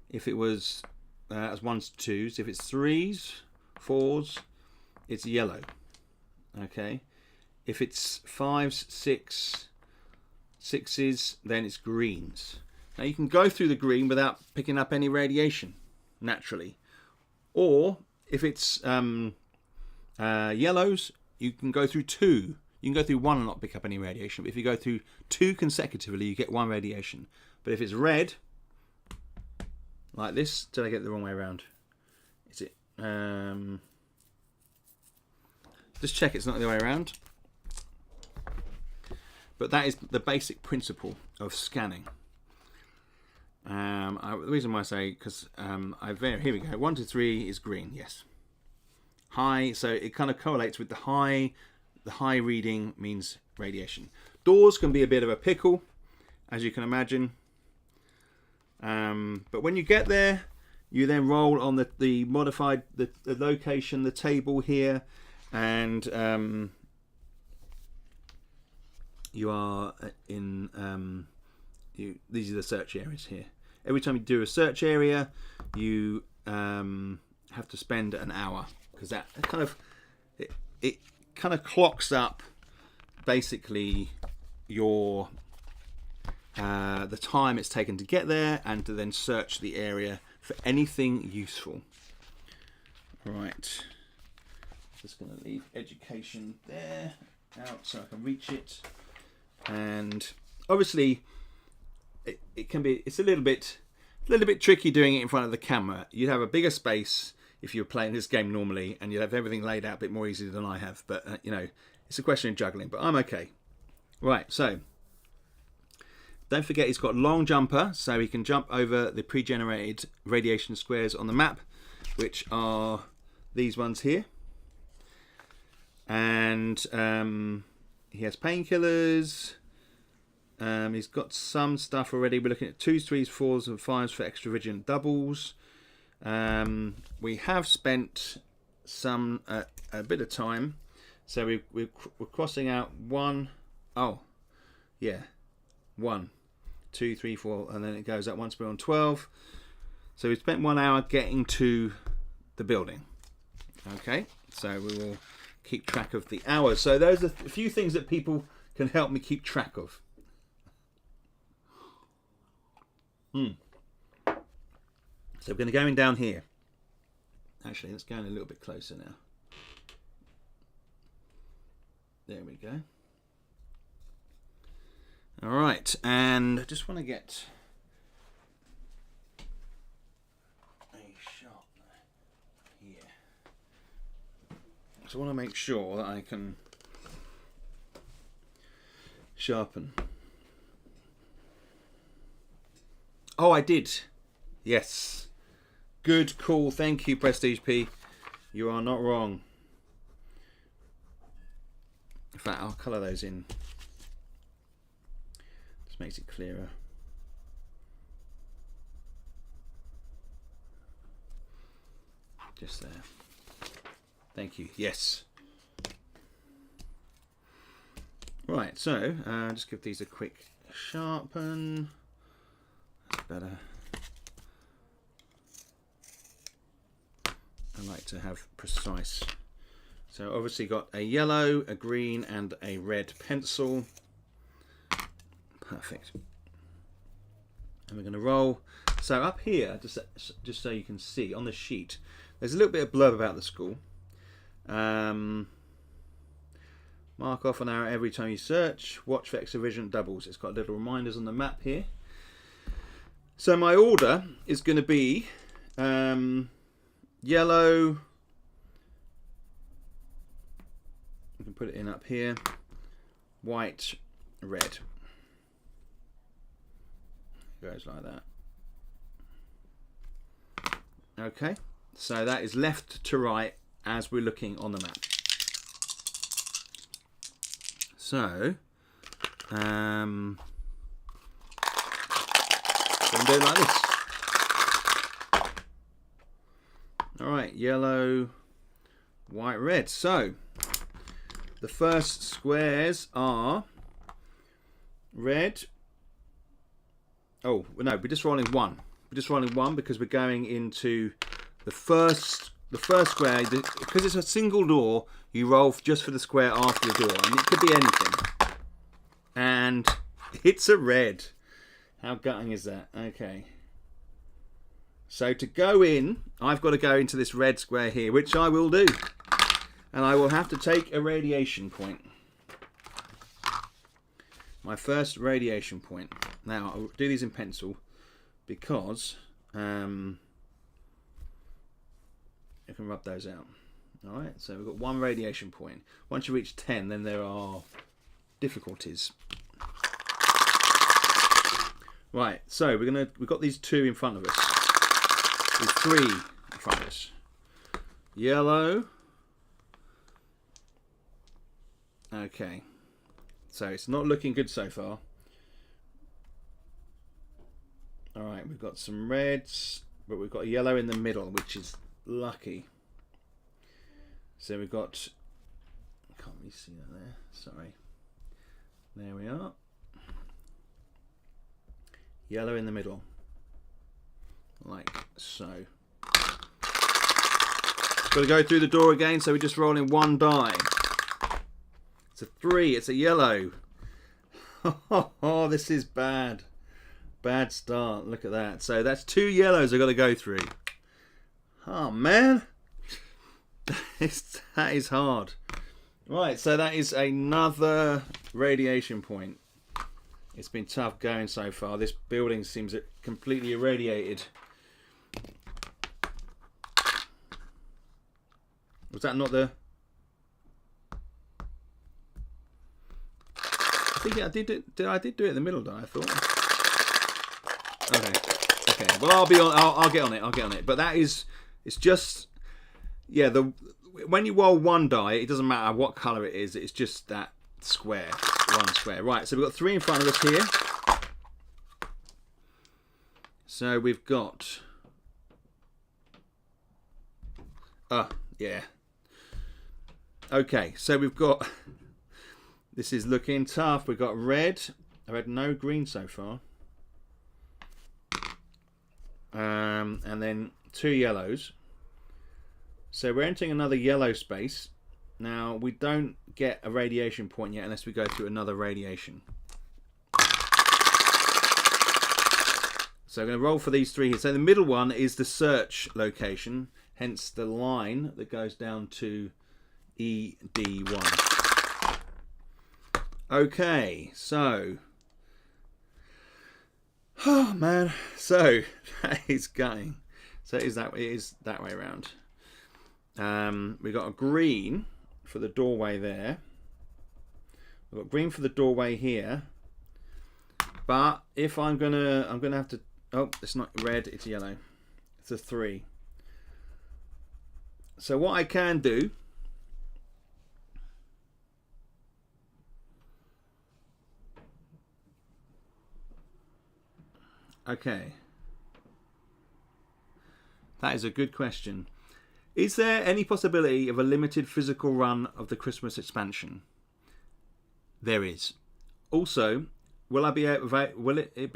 If it was as 1s to 2s, if it's 3s, 4s, it's yellow. Okay, if it's 5s, 6s, then it's greens. Now you can go through the green without picking up any radiation, naturally. Or if it's yellows, you can go through 2. You can go through 1 and not pick up any radiation. But if you go through 2 consecutively, you get 1 radiation. But if it's red, like this, did I get it the wrong way around? Is it? Just check it's not the other way around. But that is the basic principle of scanning. The reason why I say, because here we go. 1 to 3 is green, yes. High, so it kind of correlates with the high. The high reading means radiation. Doors can be a bit of a pickle, as you can imagine. But when you get there, you then roll on the modified the location, the table here, and you are in these are the search areas here. Every time you do a search area, you have to spend an hour, because that kind of it kind of clocks up basically your the time it's taken to get there and to then search the area for anything useful. Right, just going to leave education there out so I can reach it. And obviously it's a little bit tricky doing it in front of the camera. You'd have a bigger space if you were playing this game normally, and you'd have everything laid out a bit more easily than I have. But it's a question of juggling, but I'm okay. Right, so don't forget he's got long jumper, so he can jump over the pre-generated radiation squares on the map, which are these ones here. And he has painkillers. He's got some stuff already. We're looking at 2s, 3s, 4s, and 5s for extra vigilant doubles. We have spent some a bit of time, so we're crossing out 1. Oh, yeah, 1, 2, 3, 4, and then it goes up once we're on 12. So we spent 1 hour getting to the building. Okay, so we will keep track of the hours. So those are a few things that people can help me keep track of. So we're going to go in down here. Actually, let's go in a little bit closer now. There we go. All right, and I just want to get a sharpener here. So I want to make sure that I can sharpen. Oh, I did. Yes. Good call. Thank you, Prestige P. You are not wrong. In fact, I'll colour those in. Just makes it clearer. Just there. Thank you. Yes. Right, so just give these a quick sharpen. That's better. I like to have precise. So obviously got a yellow, a green, and a red pencil. Perfect. And we're going to roll. So up here, just so you can see on the sheet, there's a little bit of blurb about the school. Mark off an hour every time you search. Watch for extra vigilant doubles. It's got little reminders on the map here. So my order is going to be yellow. We can put it in up here. White, red. Goes like that. Okay, so that is left to right as we're looking on the map. So, I'm going to do it like this. All right, yellow, white, red. So, the first squares are red. Oh, no, we're just rolling one. We're just rolling one because we're going into the first square. Because it's a single door, you roll just for the square after the door. And it could be anything. And it's a red. How gutting is that? Okay. So to go in, I've got to go into this red square here, which I will do. And I will have to take a radiation point. My first radiation point. Now, I'll do these in pencil because I can rub those out. Alright, so we've got 1 radiation point. Once you reach 10, then there are difficulties. Right, so we've got these 2 in front of us. There's 3 in front of us. Yellow. Okay. So it's not looking good so far. Alright, we've got some reds, but we've got a yellow in the middle, which is lucky. So we've got, can't really see that there, sorry. There we are. Yellow in the middle, like so. Got to go through the door again, so we're just rolling 1 die. It's a 3, it's a yellow. Oh, this is bad. Bad start, look at that. So that's 2 yellows I've got to go through. Oh man. That is hard. Right, so that is another radiation point. It's been tough going so far. This building seems completely irradiated. Was that not the... I think I did do it in the middle, though, I thought. Okay. Well, I'll get on it. I'll get on it. But that is... It's just... Yeah, when you roll 1 die, it doesn't matter what colour it is. It's just that square. 1 square. Right, so we've got 3 in front of us here. So we've got... yeah. Okay, so we've got... This is looking tough. We've got red. I've had no green so far. And then 2 yellows. So we're entering another yellow space. Now, we don't get a radiation point yet unless we go through another radiation. So I'm going to roll for these 3 here. So the middle one is the search location, hence the line that goes down to ED1. Okay, so... Oh, man. So, that is gutting. So it is that way around. We've got a green for the doorway there. We've got green for the doorway here. But if I'm gonna have to... Oh, it's not red, it's yellow. It's a 3. So what I can do... Okay. That is a good question. Is there any possibility of a limited physical run of the Christmas expansion? There is. Also, will it be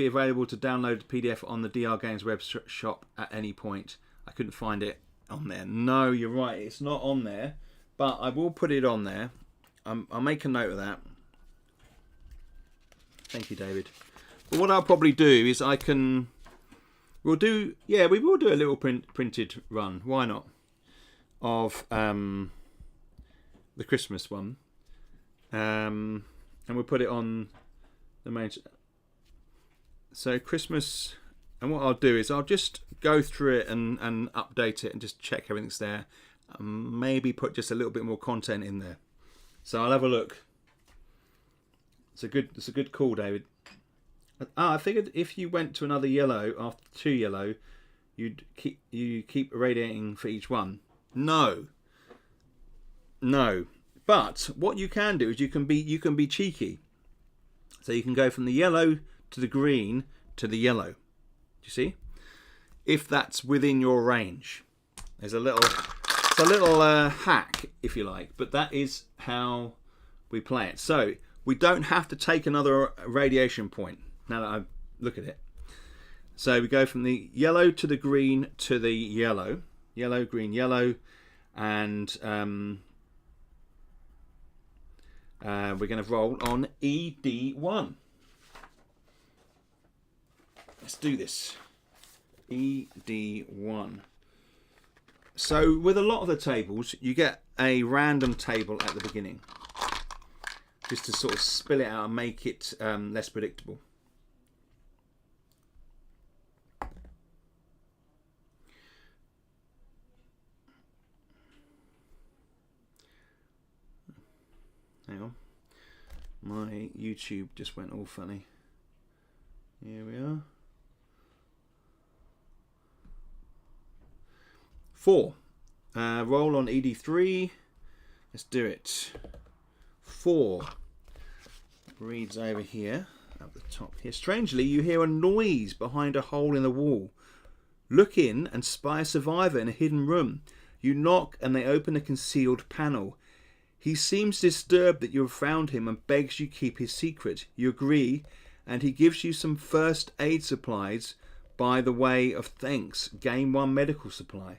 available to download the PDF on the DR Games web shop at any point? I couldn't find it on there. No, you're right. It's not on there, but I will put it on there. I'll make a note of that. Thank you, David. But what I'll probably do is we will do a little printed run. Why not? Of the Christmas one. And we'll put it on the main. So Christmas, and what I'll do is I'll just go through it and update it and just check everything's there. And maybe put just a little bit more content in there. So I'll have a look. It's a good call, David. I figured if you went to another yellow after 2 yellow, you keep irradiating for each one. No. But what you can do is you can be cheeky. So you can go from the yellow to the green to the yellow. Do you see? If that's within your range, it's a little hack, if you like. But that is how we play it. So we don't have to take another radiation point. Now that I look at it. So we go from the yellow to the green to the yellow. Yellow, green, yellow. And we're going to roll on ED1. let's do this. ED1. So with a lot of the tables, you get a random table at the beginning, just to sort of spill it out and make it less predictable. Hang on, my YouTube just went all funny. Here we are. 4. Roll on ED3. Let's do it. 4. Reads over here at the top here. Strangely, you hear a noise behind a hole in the wall. Look in and spy a survivor in a hidden room. You knock and they open a concealed panel. He seems disturbed that you have found him and begs you keep his secret. You agree, and he gives you some first aid supplies by the way of thanks. Gain 1 medical supply.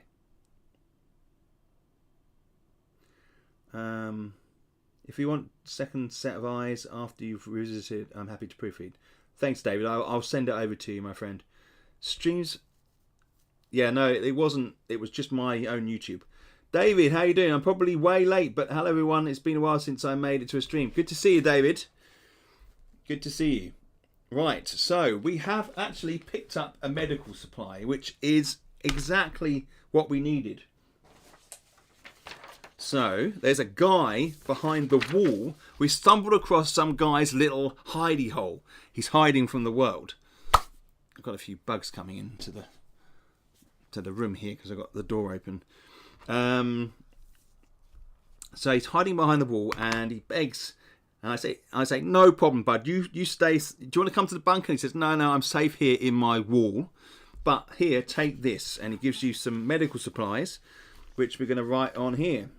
If you want second set of eyes after you've visited, I'm happy to proofread. Thanks, David. I'll send it over to you, my friend. Streams. Yeah, no, it wasn't. It was just my own YouTube. David, how you doing? I'm probably way late, but hello everyone. It's been a while since I made it to a stream. Good to see you, David. Good to see you. Right, so we have actually picked up a medical supply, which is exactly what we needed. So there's a guy behind the wall. We stumbled across some guy's little hidey hole. He's hiding from the world. I've got a few bugs coming into the room here because I've got the door open. So he's hiding behind the wall and he begs, and I say, no problem, bud. You stay. Do you want to come to the bunker? And he says, no, I'm safe here in my wall. But here, take this, and he gives you some medical supplies, which we're going to write on here.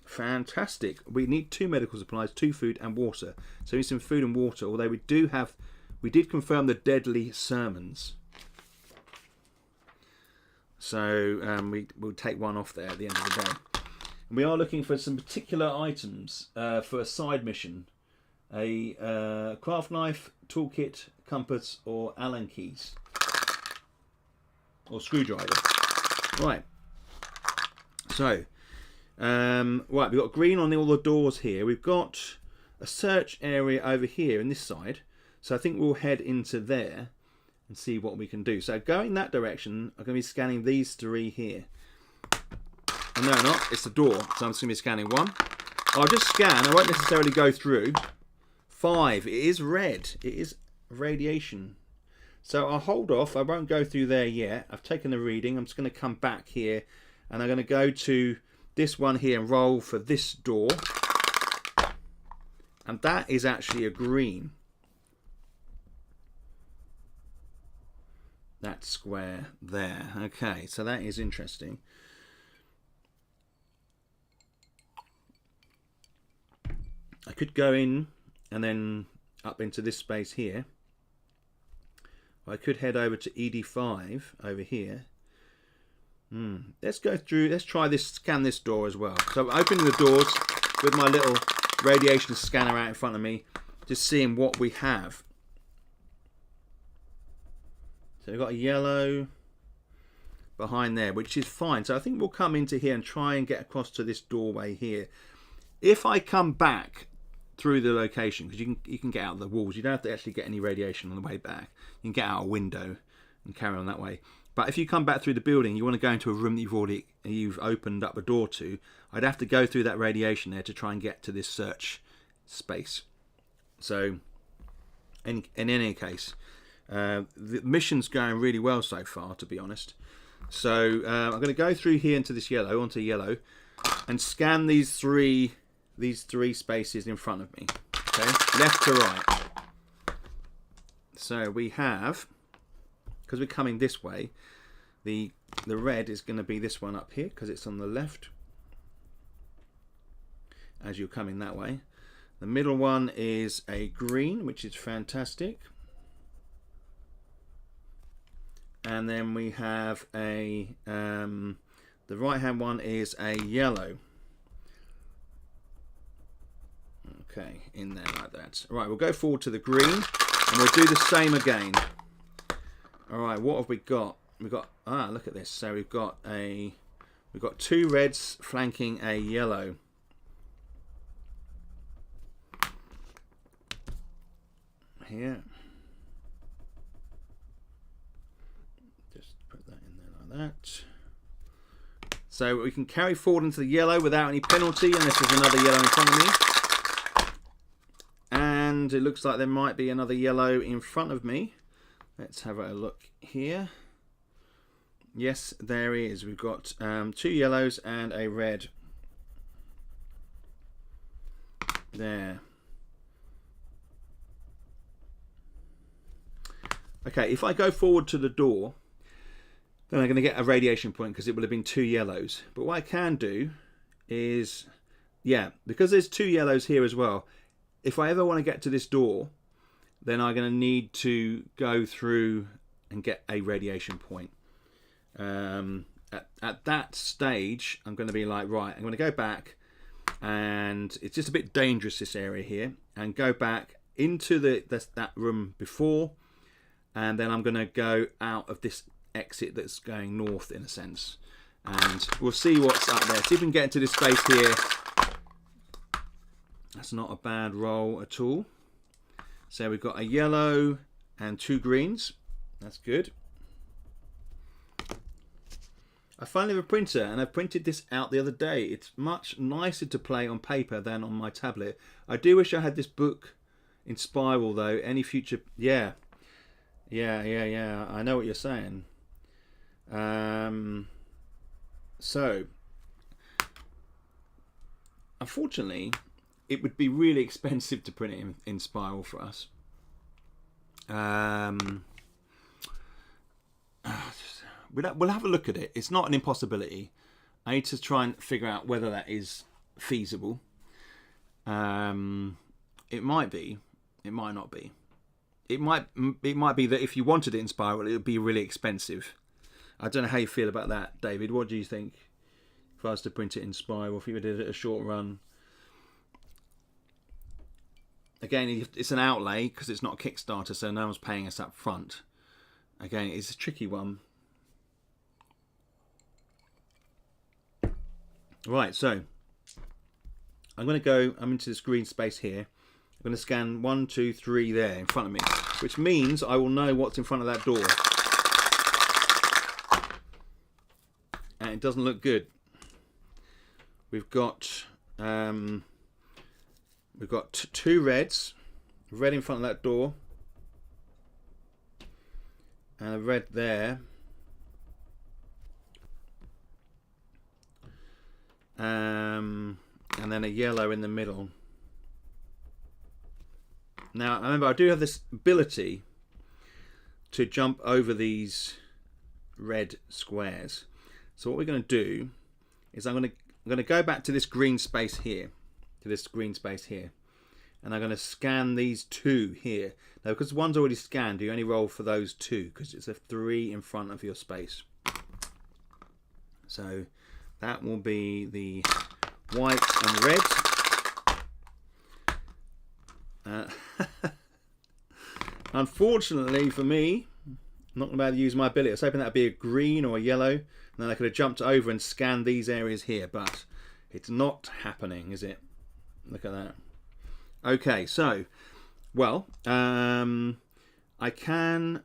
Fantastic. We need 2 medical supplies, 2 food and water. So we need some food and water. Although we did confirm the deadly sermons. So we'll take 1 off there at the end of the day. And we are looking for some particular items for a side mission. A craft knife, toolkit, compass, or Allen keys. Or screwdriver. Right. So, right, we've got green on all the doors here. We've got a search area over here in this side. So I think we'll head into there and see what we can do. So going that direction, I'm going to be scanning these 3 here. Oh, no, not. It's the door. So I'm just going to be scanning 1. I'll just scan. I won't necessarily go through. 5. It is red. It is radiation. So I'll hold off. I won't go through there yet. I've taken the reading. I'm just going to come back here. And I'm going to go to this one here and roll for this door. And that is actually a green. That square there. Okay, so that is interesting. I could go in and then up into this space here. I could head over to ED5 over here. Let's go through, let's try this, scan this door as well. So I'm opening the doors with my little radiation scanner out in front of me, just seeing what we have. So we've got a yellow behind there, which is fine. So I think we'll come into here and try and get across to this doorway here. If I come back through the location, because you can get out of the walls, you don't have to actually get any radiation on the way back. You can get out a window and carry on that way. But if you come back through the building, you want to go into a room that you've opened up a door to, I'd have to go through that radiation there to try and get to this search space. So in any case, the mission's going really well so far, to be honest. So I'm going to go through here into this yellow, onto yellow, and scan these three spaces in front of me. Okay, left to right. So we have, because we're coming this way, the red is going to be this one up here because it's on the left as you're coming that way. The middle one is a green, which is fantastic. And then we have a the right hand one is a yellow. Okay, in there like that. Right, we'll go forward to the green, and we'll do the same again. All right, what have we got? We've got, look at this. So we've got 2 reds flanking a yellow. Here. Just put that in there like that. So we can carry forward into the yellow without any penalty unless there's another yellow in front of me. And it looks like there might be another yellow in front of me. Let's have a look here. Yes, there is. We've got 2 yellows and a red. There. Okay, if I go forward to the door, then I'm going to get a radiation point because it will have been 2 yellows. But what I can do is, yeah, because there's 2 yellows here as well, if I ever want to get to this door, then I'm going to need to go through and get a radiation point. At that stage, I'm going to be like, right, I'm going to go back, and it's just a bit dangerous, this area here, and go back into that room before, and then I'm going to go out of this exit that's going north in a sense, and we'll see what's up there. See if we can get into this space here. That's not a bad roll at all. So we've got a yellow and 2 greens. That's good. I finally have a printer, and I printed this out the other day. It's much nicer to play on paper than on my tablet. I do wish I had this book in spiral though. Any future, yeah. I know what you're saying. So, unfortunately, it would be really expensive to print it in spiral for us. We'll have a look at it. It's not an impossibility. I need to try and figure out whether that is feasible. It might be. It might not be. It might be that if you wanted it in spiral, it would be really expensive. I don't know how you feel about that, David. What do you think? If I was to print it in spiral, if you did it a short run. Again, it's an outlay because it's not a Kickstarter, so no one's paying us up front. Again, it's a tricky one. Right, so I'm into this green space here. I'm going to scan 1, 2, 3 there in front of me, which means I will know what's in front of that door. And it doesn't look good. We've got 2 reds, red in front of that door, and a red there. And then a yellow in the middle. Now, remember, I do have this ability to jump over these red squares. So what we're going to do is I'm going to go back to this green space here, and I'm going to scan these 2 here. Now, because one's already scanned, you only roll for those 2 because it's a 3 in front of your space. So that will be the white and red. Unfortunately for me, I'm not going to be able to use my ability. I was hoping that would be a green or a yellow, and then I could have jumped over and scanned these areas here, but it's not happening, is it? Look at that. Okay, so, well, I can't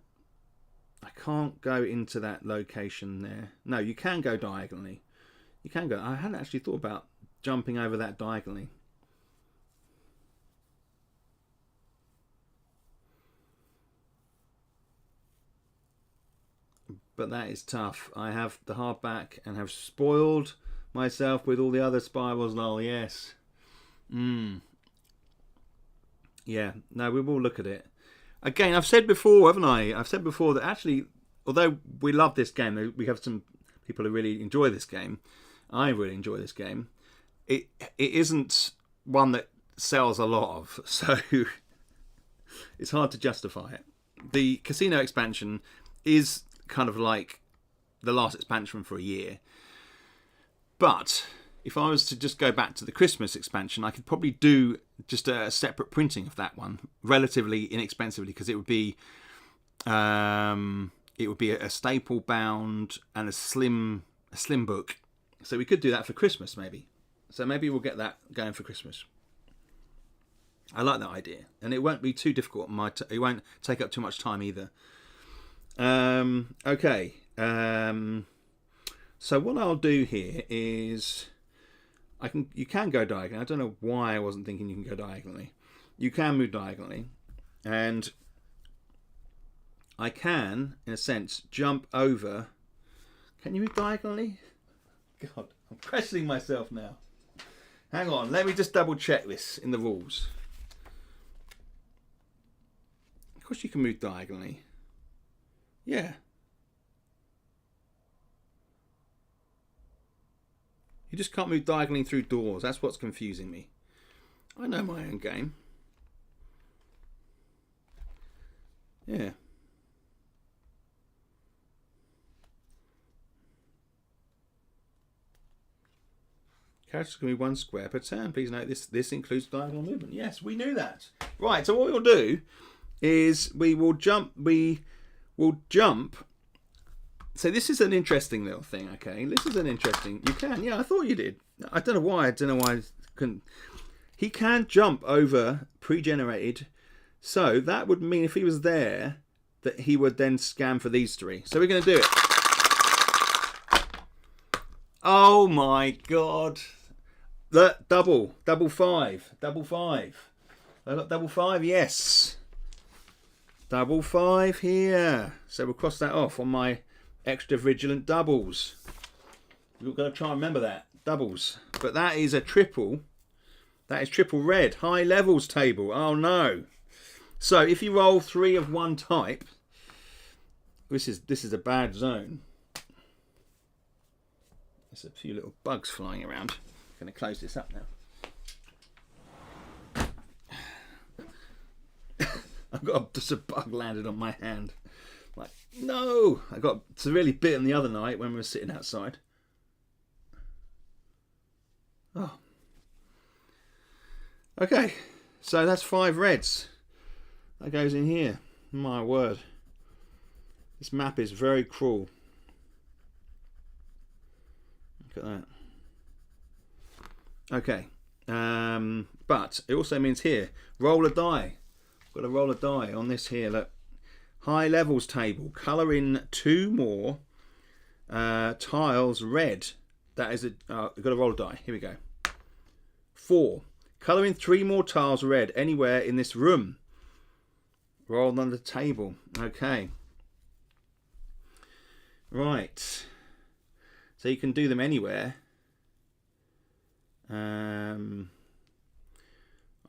go into that location there. No, you can go diagonally. You can go. I hadn't actually thought about jumping over that diagonally. But that is tough. I have the hardback and have spoiled myself with all the other spirals. Lol, yes. Yeah, no, we will look at it. Again, I've said before, haven't I? I've said before that actually, although we love this game, we have some people who really enjoy this game. I really enjoy this game. It isn't one that sells a lot of, so it's hard to justify it. The casino expansion is kind of like the last expansion for a year, but if I was to just go back to the Christmas expansion, I could probably do just a separate printing of that one relatively inexpensively, because it would be a staple bound and a slim book. So we could do that for Christmas maybe. So maybe we'll get that going for Christmas. I like that idea, and it won't be too difficult. It won't take up too much time either. Okay. So what I'll do here is you can go diagonally. I don't know why I wasn't thinking you can go diagonally. You can move diagonally, and I can, in a sense, jump over. Can you move diagonally? God, I'm questioning myself now. Hang on, let me just double check this in the rules. Of course you can move diagonally. Yeah. You just can't move diagonally through doors. That's what's confusing me. I know my own game. Yeah. Characters can move 1 square per turn. Please note this includes diagonal movement. Yes, we knew that. Right, so what we'll do is we will jump. So this is an interesting little thing, okay? This is an interesting... You can, yeah, I thought you did. I don't know why. I couldn't... He can jump over pre-generated. So that would mean if he was there, that he would then scan for these 3. So we're going to do it. Oh my God. The double 5. I got double 5, yes. Double 5 here. So we'll cross that off on my extra vigilant doubles. You've got to try and remember that. Doubles. But that is a triple. That is triple red. High levels table. Oh no. So if you roll 3 of one type, this is a bad zone. There's a few little bugs flying around. I'm going to close this up now. I've got just a bug landed on my hand. Like, no! I got severely bitten the other night when we were sitting outside. Oh. Okay, so that's 5 reds. That goes in here. My word. This map is very cruel. Look at that. Okay. But it also means here, roll a die. Got to roll a die on this here. Look. High levels table. Colour in 2 more tiles red. That is a... we've got to roll a die. Here we go. 4. Colour in 3 more tiles red anywhere in this room. Roll on the table. Okay. Right. So you can do them anywhere. I'm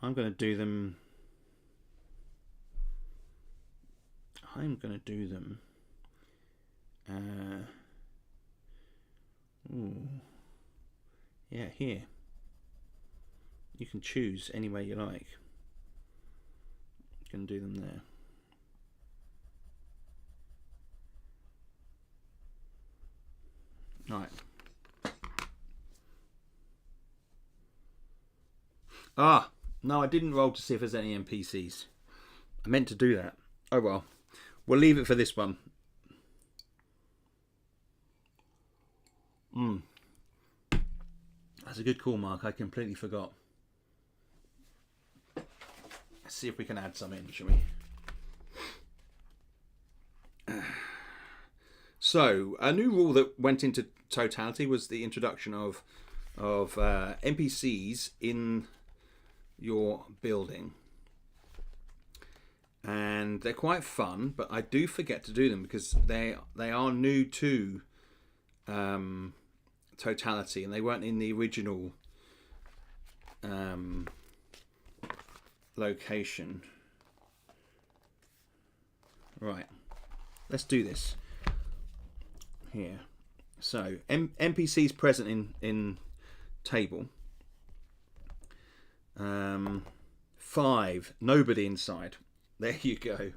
going to do them... yeah, here. You can choose anywhere you like. You can do them there. Right. Ah, no, I didn't roll to see if there's any NPCs. I meant to do that. Oh well. We'll leave it for this one. That's a good call, Mark. I completely forgot. Let's see if we can add some in, shall we? So, a new rule that went into Totality was the introduction of NPCs in your building. And they're quite fun, but I do forget to do them because they are new to Totality, and they weren't in the original location. Right, let's do this here. So NPCs present in table. 5, nobody inside. There you go.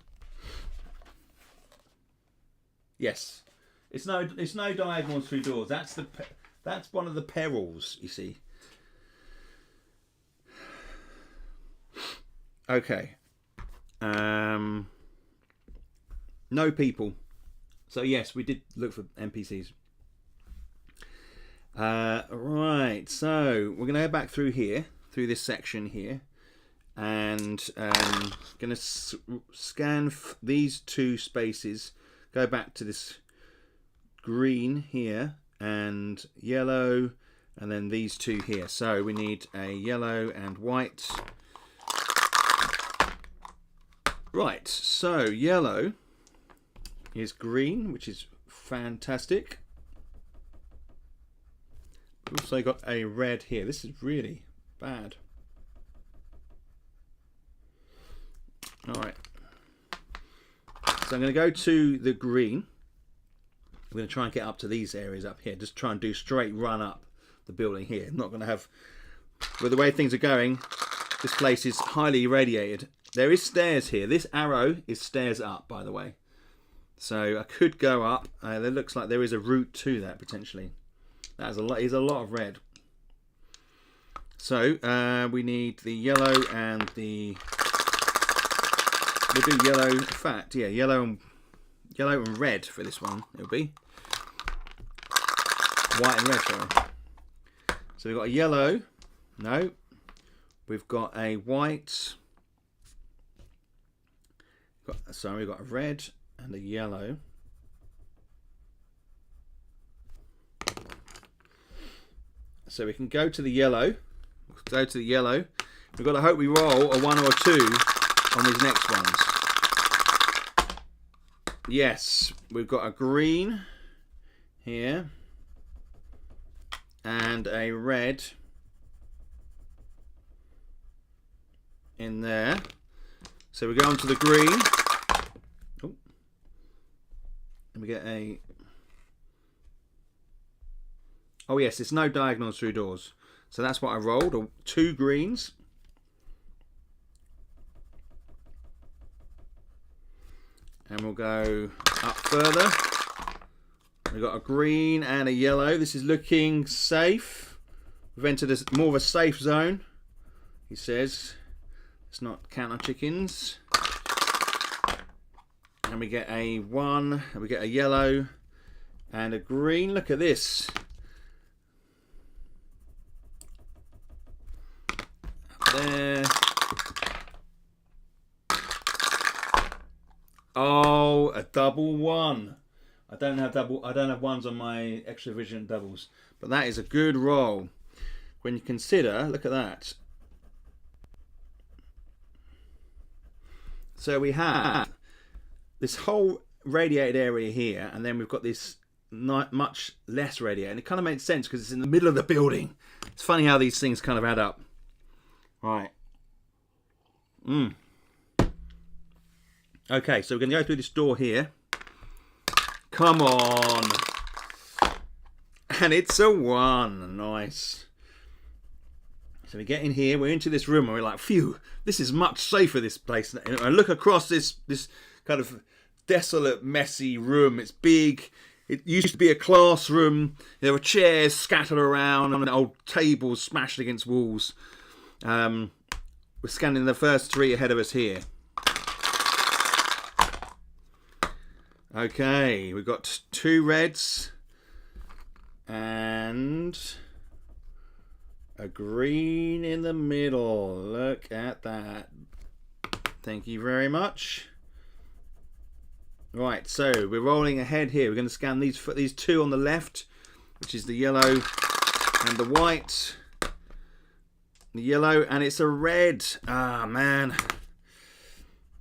Yes, it's no diagonals through doors. That's That's one of the perils, you see. Okay. No people. So yes, we did look for NPCs. Right, so we're going to go back through here, through this section here, and going to scan these two spaces, go back to this green here, and yellow, and then these two here. So we need a yellow and white. Right, so yellow is green, which is fantastic. We've also got a red here. This is really bad. Alright. So I'm going to go to the green. I'm going to try and get up to these areas up here. Just try and do straight run up the building here. I'm not going to have... With the way things are going, this place is highly irradiated. There is stairs here. This arrow is stairs up, by the way. So I could go up. There looks like there is a route to that, potentially. That is a lot of red. So we need the yellow and the... We'll do yellow, in fact, yeah, yellow and red for this one. It'll be white and red, sorry. So we've got a yellow. No. We've got a white. Sorry, we've got a red and a yellow. So we can go to the yellow. We'll go to the yellow. We've got to hope we roll a 1 or a 2 on these next ones. Yes, we've got a green here and a red in there. So we go on to the green. Oh. And we get a... Oh yes, it's no diagonals through doors. So that's what I rolled, 2 greens. And we'll go up further. We've got a green and a yellow. This is looking safe. We've entered more of a safe zone, he says. Let's not count our chickens. And we get a 1, and we get a yellow and a green. Look at this. There. Oh, a double 1. I don't have ones on my extra vision doubles, but that is a good roll. When you consider, look at that. So we have this whole radiated area here, and then we've got this much less radiated, and it kind of makes sense because it's in the middle of the building. It's funny how these things kind of add up. Right. Okay, so we're going to go through this door here. Come on. And it's a 1. Nice. So we get in here. We're into this room and we're like, phew, this is much safer, this place. And I look across this kind of desolate, messy room. It's big. It used to be a classroom. There were chairs scattered around and old tables smashed against walls. We're scanning the first 3 ahead of us here. Okay, we've got 2 reds and a green in the middle. Look at that. Thank you very much. Right, so we're rolling ahead here. We're going to scan these 2 on the left, which is the yellow and the white. The yellow, and it's a red. Ah, man.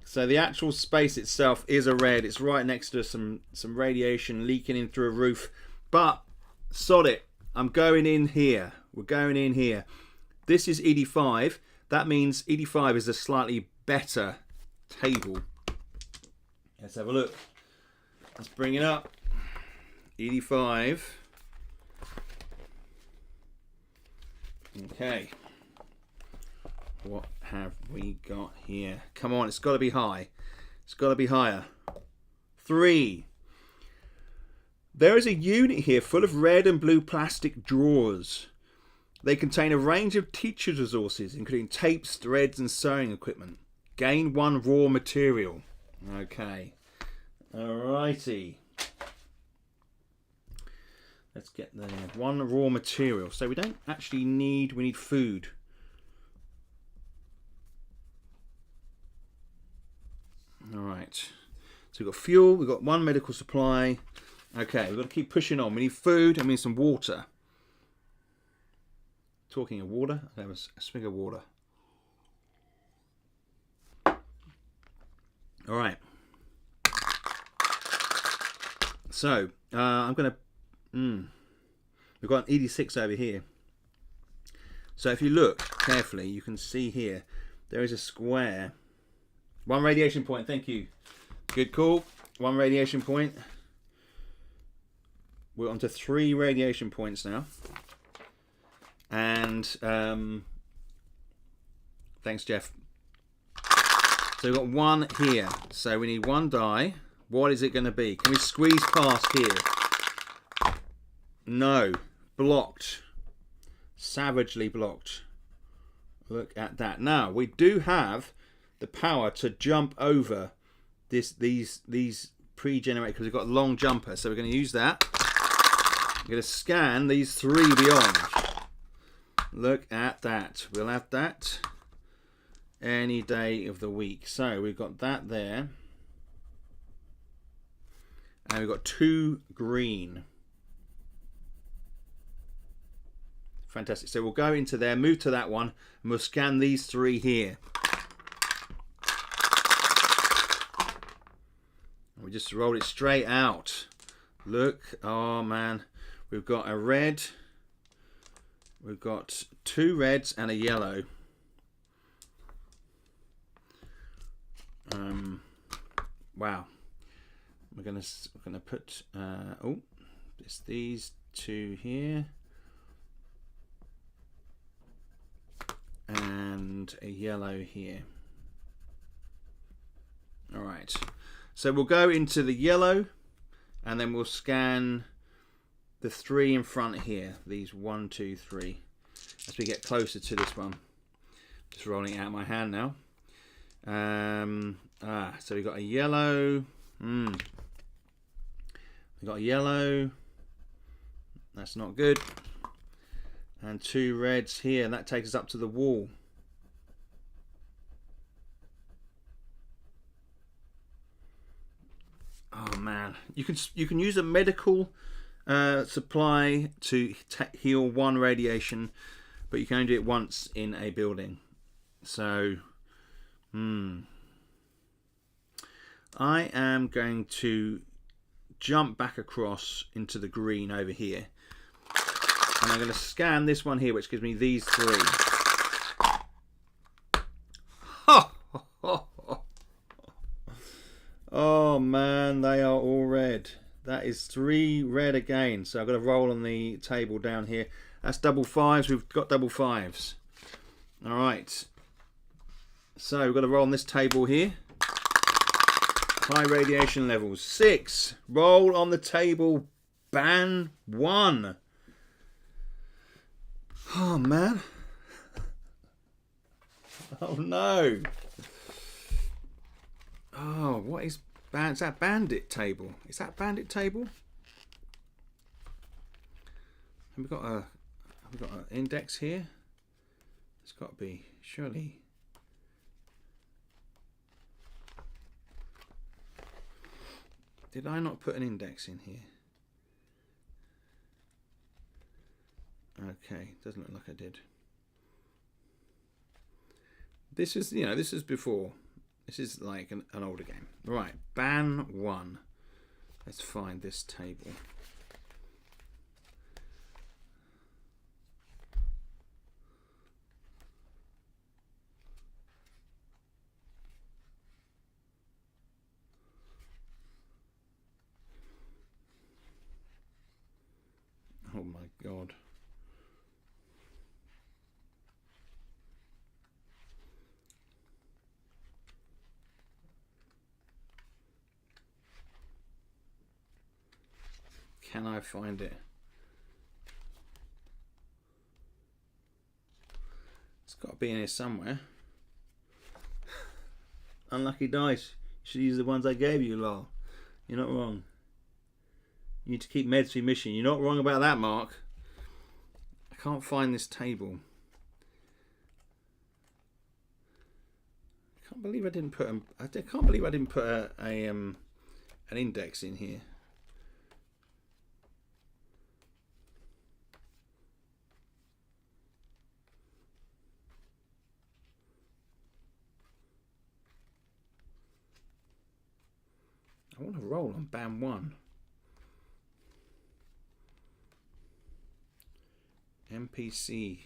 So the actual space itself is a red. It's right next to some radiation leaking in through a roof. But sod it. I'm going in here. We're going in here. This is ED5. That means ED5 is a slightly better table. Let's have a look. Let's bring it up. ED5. Okay. What have we got here? Come on, it's got to be high. It's got to be higher. 3. There is a unit here full of red and blue plastic drawers. They contain a range of teacher's resources, including tapes, threads, and sewing equipment. Gain 1 raw material. Okay. Alrighty. Let's get there. 1 raw material. So we don't actually need... We need food. Alright. So we've got fuel. We've got 1 medical supply. Okay, we've got to keep pushing on. We need food and we need some water. Talking of water, I have a swig of water. Alright. So, I'm going to... We've got an ED6 over here. So if you look carefully, you can see here, there is a square. 1 radiation point, thank you. Good call. 1 radiation point. We're on to 3 radiation points now. And thanks, Jeff. So we've got 1 here. So we need 1 die. What is it going to be? Can we squeeze past here? No. Blocked. Savagely blocked. Look at that. Now, we do have the power to jump over these pre-generated, because we've got a long jumper. So we're going to use that. I'm going to scan these 3 beyond. Look at that. We'll have that any day of the week. So we've got that there. And we've got 2 green. Fantastic. So we'll go into there, move to that one, and we'll scan these 3 here. We just roll it straight out. Look. Oh, man. We've got a red. We've got 2 reds and a yellow. Wow. We're gonna put these 2 here and a yellow here. All right. So we'll go into the yellow, and then we'll scan the 3 in front here. These 1, 2, 3. As we get closer to this one, just rolling it out of my hand now. So we've got a yellow. We've got a yellow. That's not good. And 2 reds here. And that takes us up to the wall. Oh man, you can use a medical supply to heal 1 radiation, but you can only do it once in a building. So, I am going to jump back across into the green over here, and I'm going to scan this one here, which gives me these 3. Oh man, they are all red. That is 3 red again. So I've got to roll on the table down here. That's double 5s. We've got double 5s. All right. So we've got to roll on this table here. High radiation levels. 6. Roll on the table. Ban 1. Oh man. Oh no. Oh, what is is that bandit table? Is that bandit table? Have we got an index here? It's got to be, surely. Did I not put an index in here? Okay, doesn't look like I did. This is, this is before. This is like an older game. Right, ban 1. Let's find this table. Oh my God. Can I find it? It's got to be in here somewhere. Unlucky dice. You should use the ones I gave you, lol. You're not wrong. You need to keep meds for your mission. You're not wrong about that, Mark. I can't find this table. I can't believe I didn't put an index in here. I want to roll on BAM 1. NPC.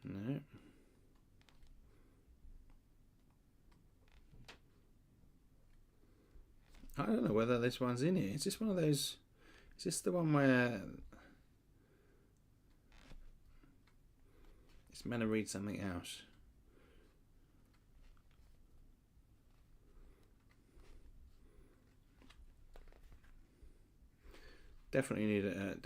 No. I don't know whether this one's in here. Is this one of those? Is this the one where it's meant to read something else? Definitely need a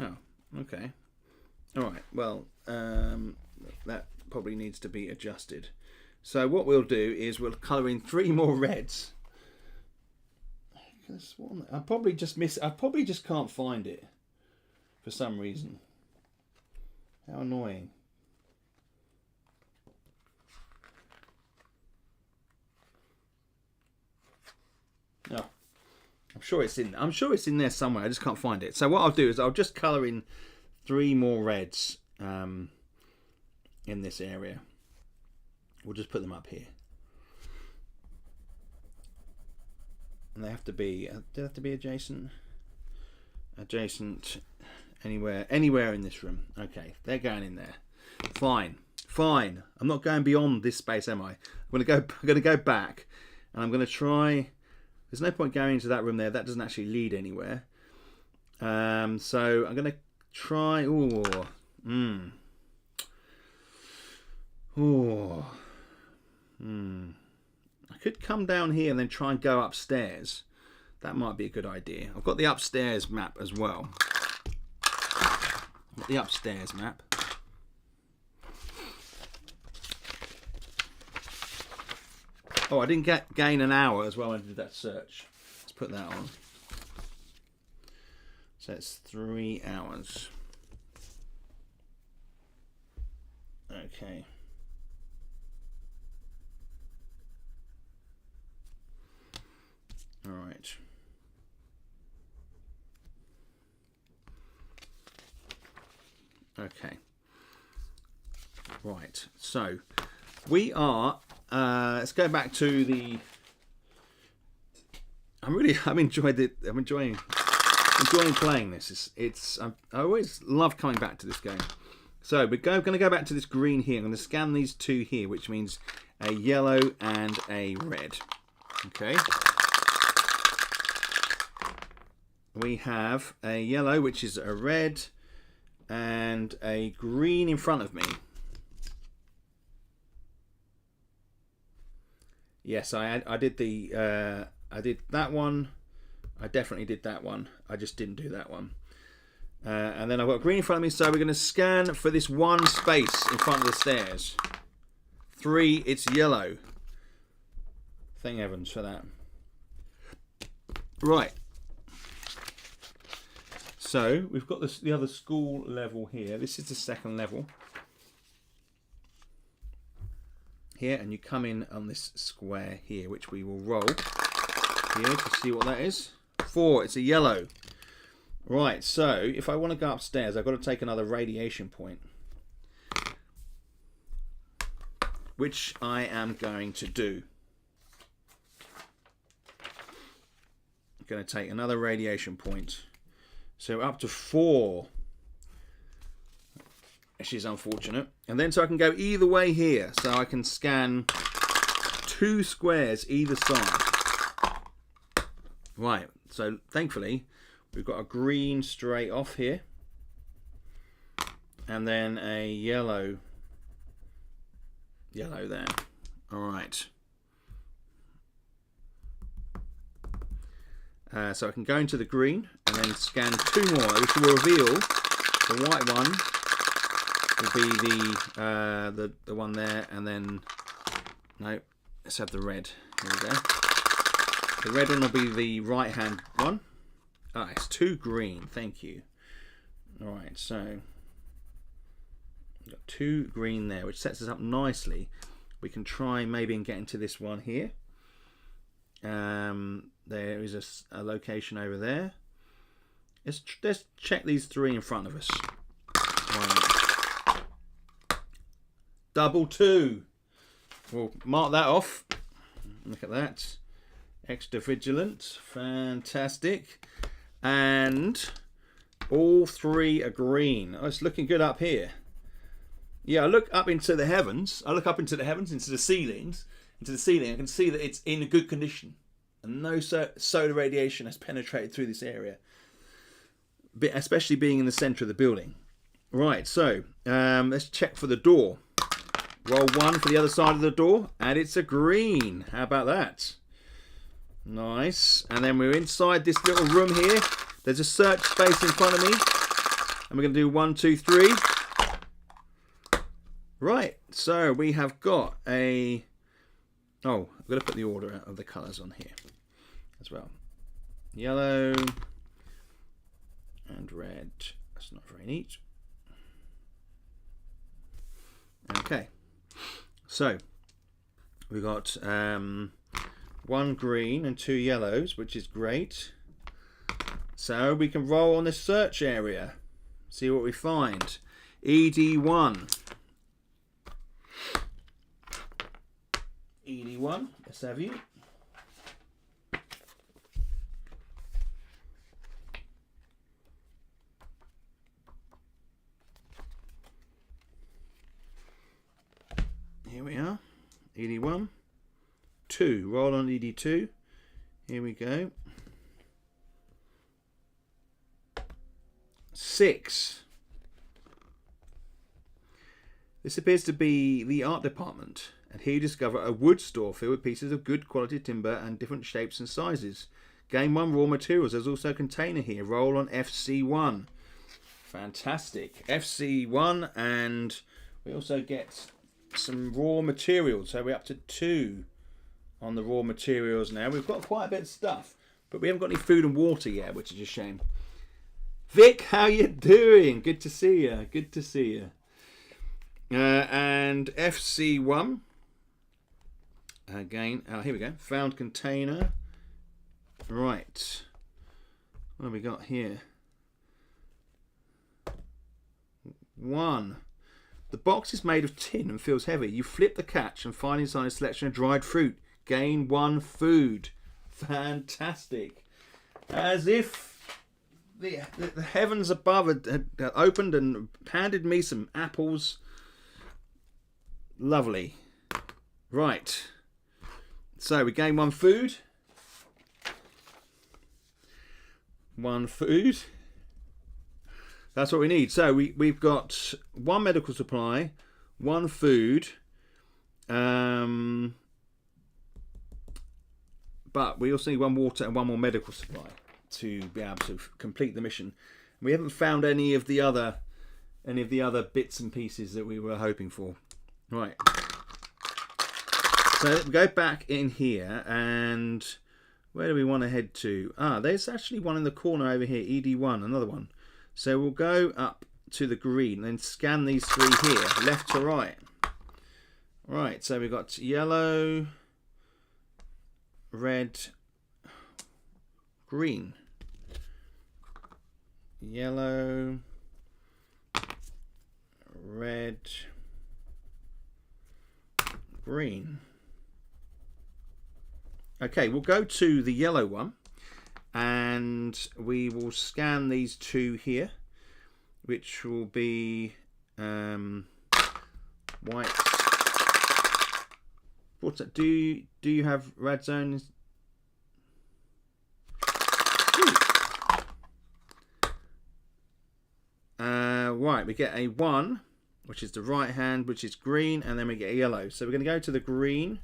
Oh, okay. All right. Well, that probably needs to be adjusted. So what we'll do is we'll colour in 3 more reds. I probably just can't find it for some reason. How annoying. Oh, I'm sure it's in there somewhere. I just can't find it. So what I'll do is I'll just colour in 3 more reds in this area. We'll just put them up here. And they have to be, do they have to be adjacent? Adjacent anywhere in this room. Okay, they're going in there. Fine. I'm not going beyond this space, am I? I'm going to go back, and I'm going to try. There's no point going into that room there. That doesn't actually lead anywhere. So I'm going to try. I could come down here and then try and go upstairs. That might be a good idea. I've got the upstairs map as well. The upstairs map. Oh, I didn't gain an hour as well when I did that search. Let's put that on. So it's 3 hours. Okay. All right. Okay. Right. So we are. Let's go back to the. I'm enjoying playing this. I always love coming back to this game. So we're going to go back to this green here. I'm going to scan these 2 here, which means a yellow and a red. Okay. We have a yellow, which is a red, and a green in front of me. Yes, I did I did that one. I definitely did that one. I just didn't do that one. And then I've got green in front of me, so we're going to scan for this one space in front of the stairs. 3, it's yellow. Thank heavens for that. Right. So we've got the other school level here. This is the 2nd level. Here, and you come in on this square here, which we will roll here to see what that is. 4, it's a yellow. Right, so if I want to go upstairs, I've got to take another radiation point, which I am going to do. I'm going to take another radiation point. So up to 4, which is unfortunate. And then so I can go either way here. So I can scan 2 squares either side. Right, so thankfully we've got a green straight off here. and then a yellow there. All right. So I can go into the green and then scan 2 more, which will reveal the white one will be the one there, and then no, let's have the red. Here we go. The red one will be the right hand one. Ah, it's 2 green. Thank you. All right, so we've got 2 green there, which sets us up nicely. We can try maybe and get into this one here. There is a location over there. Let's check these 3 in front of us. Right. Double 2. We'll mark that off. Look at that. Extra vigilant. Fantastic. And all 3 are green. Oh, it's looking good up here. Yeah, I look up into the heavens. Into the ceilings. Into the ceiling. I can see that it's in a good condition. And no solar radiation has penetrated through this area, especially being in the centre of the building. Right, so let's check for the door. Roll 1 for the other side of the door, and it's a green. How about that? Nice. And then we're inside this little room here. There's a search space in front of me, and we're going to do 1, 2, 3. Right, so we have got a... Oh, I've got to put the order of the colours on here as well. Yellow and red. That's not very neat. Okay, so we got 1 green and 2 yellows, which is great. So we can roll on this search area, see what we find. ED1. ED1, let's have you. Here we are. ED1. 2. Roll on ED2. Here we go. 6. This appears to be the art department, and here you discover a wood store filled with pieces of good quality timber and different shapes and sizes. Gain 1 raw materials. There's also a container here. Roll on FC1. Fantastic. FC1, and we also get some raw materials. So we're up to 2 on the raw materials now. We've got quite a bit of stuff, but we haven't got any food and water yet, which is a shame. Vic, how you doing? Good to see you. Good to see you. And FC1. Again, here we go. Found container. Right. What have we got here? 1. The box is made of tin and feels heavy. You flip the catch and find inside a selection of dried fruit. Gain 1 food. Fantastic. As if the heavens above had opened and handed me some apples. Lovely. Right. So we gain 1 food. 1 food. That's what we need. So we've got 1 medical supply, 1 food, but we also need 1 water and 1 more medical supply to be able to complete the mission. We haven't found any of the other bits and pieces that we were hoping for. Right. So we go back in here, and where do we want to head to? There's actually one in the corner over here, ED1, another one. So we'll go up to the green and then scan these 3 here, left to right. Right, so we've got yellow, red, green. Yellow, red, green. Okay, we'll go to the yellow one. And we will scan these 2 here, which will be white. What's that? Do you have Rad Zone? right, we get a 1, which is the right hand, which is green, and then we get a yellow. So we're going to go to the green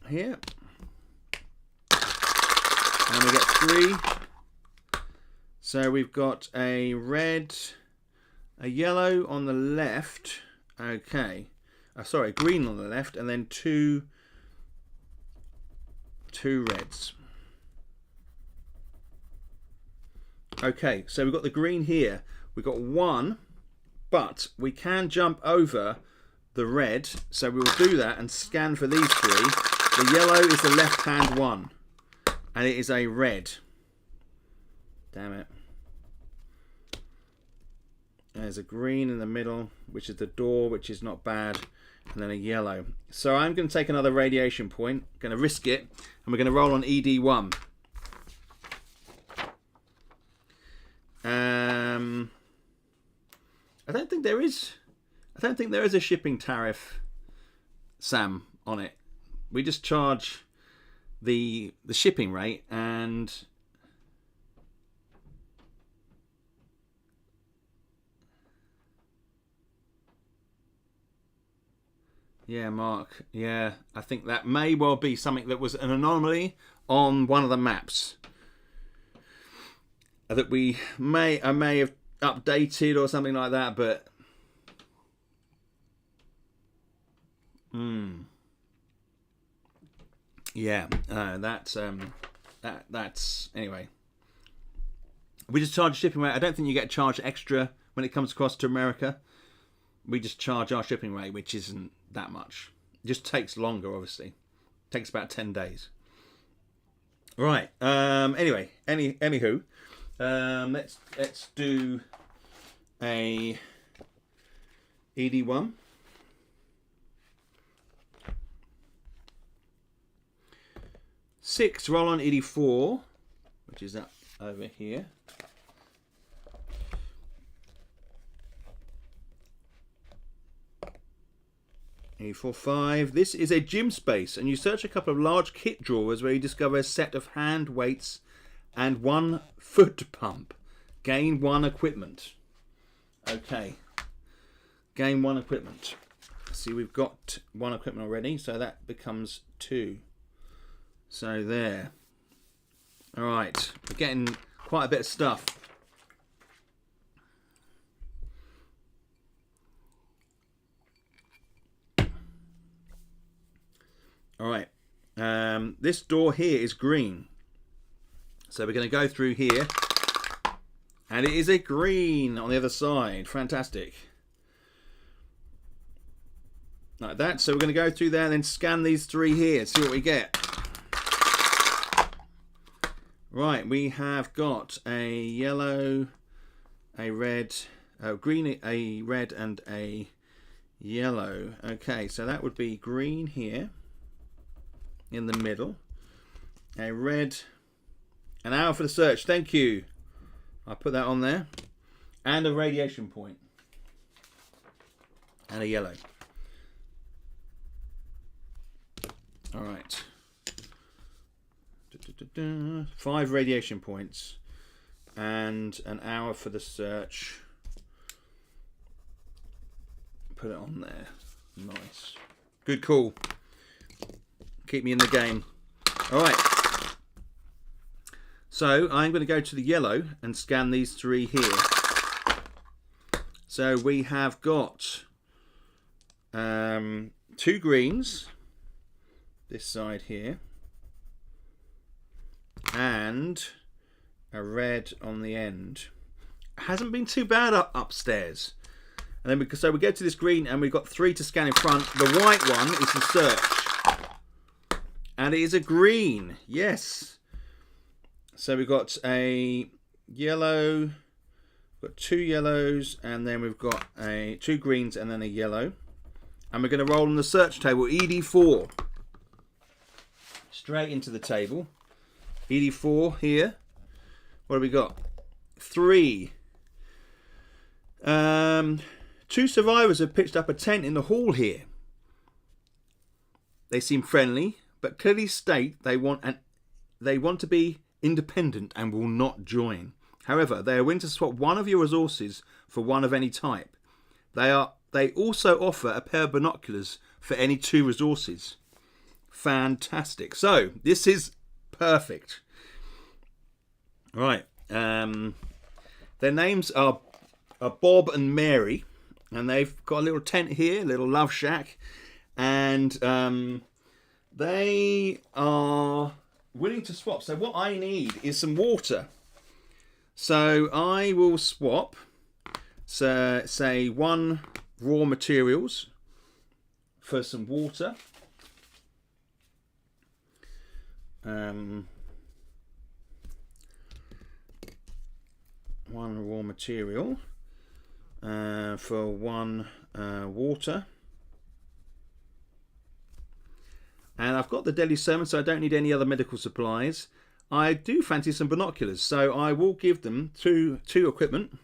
here. And we get 3. So we've got a red, a yellow on the left. Okay. Sorry, green on the left, and then two reds. Okay, so we've got the green here. We've got 1, but we can jump over the red. So we will do that and scan for these 3. The yellow is the left-hand one, and it is a red. Damn it. There's a green in the middle, which is the door, which is not bad, and then a yellow. So I'm going to take another radiation point, going to risk it, and we're going to roll on ED1. I don't think there is a shipping tariff, Sam, on it. We just charge the shipping rate, and yeah, Mark. Yeah, I think that may well be something that was an anomaly on one of the maps that I may have updated or something like that, but yeah, that's anyway. We just charge shipping rate. I don't think you get charged extra when it comes across to America. We just charge our shipping rate, which isn't that much. It just takes longer, obviously. It takes about 10 days. Right. Anyway, anywho, let's do a ED1. Six, roll on ED4, which is up over here. ED4, 5. This is a gym space, and you search a couple of large kit drawers where you discover a set of hand weights and 1 foot pump. Gain 1 equipment. Okay. Gain 1 equipment. See, we've got 1 equipment already, so that becomes 2. So there. Alright, we're getting quite a bit of stuff. Alright, this door here is green. So we're going to go through here. And it is a green on the other side. Fantastic. Like that. So we're going to go through there and then scan these 3 here. See what we get. Right, we have got a yellow, a red, green, a red, and a yellow. Okay, so that would be green here in the middle. A red, an hour for the search. Thank you. I'll put that on there. And a radiation point. And a yellow. All right. 5 radiation points and an hour for the search. Put it on there. Nice. Good call. Keep me in the game. Alright. So I'm going to go to the yellow and scan these 3 here. So we have got 2 greens this side here. And a red on the end. Hasn't been too bad upstairs. And then so we get to this green and we've got 3 to scan in front. The white one is the search. And it is a green. Yes. So we've got a yellow. We've got 2 yellows. And then we've got 2 greens and then a yellow. And we're going to roll on the search table. ED4. Straight into the table. ED4 here. What have we got? 3. 2 survivors have pitched up a tent in the hall here. They seem friendly, but clearly state they want to be independent and will not join. However, they are willing to swap one of your resources for one of any type. They also offer a pair of binoculars for any 2 resources. Fantastic. So, this is perfect. Right. Their names are Bob and Mary. And they've got a little tent here, a little love shack. And they are willing to swap. So what I need is some water. So I will swap, so, say, 1 raw materials for some water. 1 raw material for 1 water. And I've got the deadly sermon, so I don't need any other medical supplies. I do fancy some binoculars, so I will give them two equipment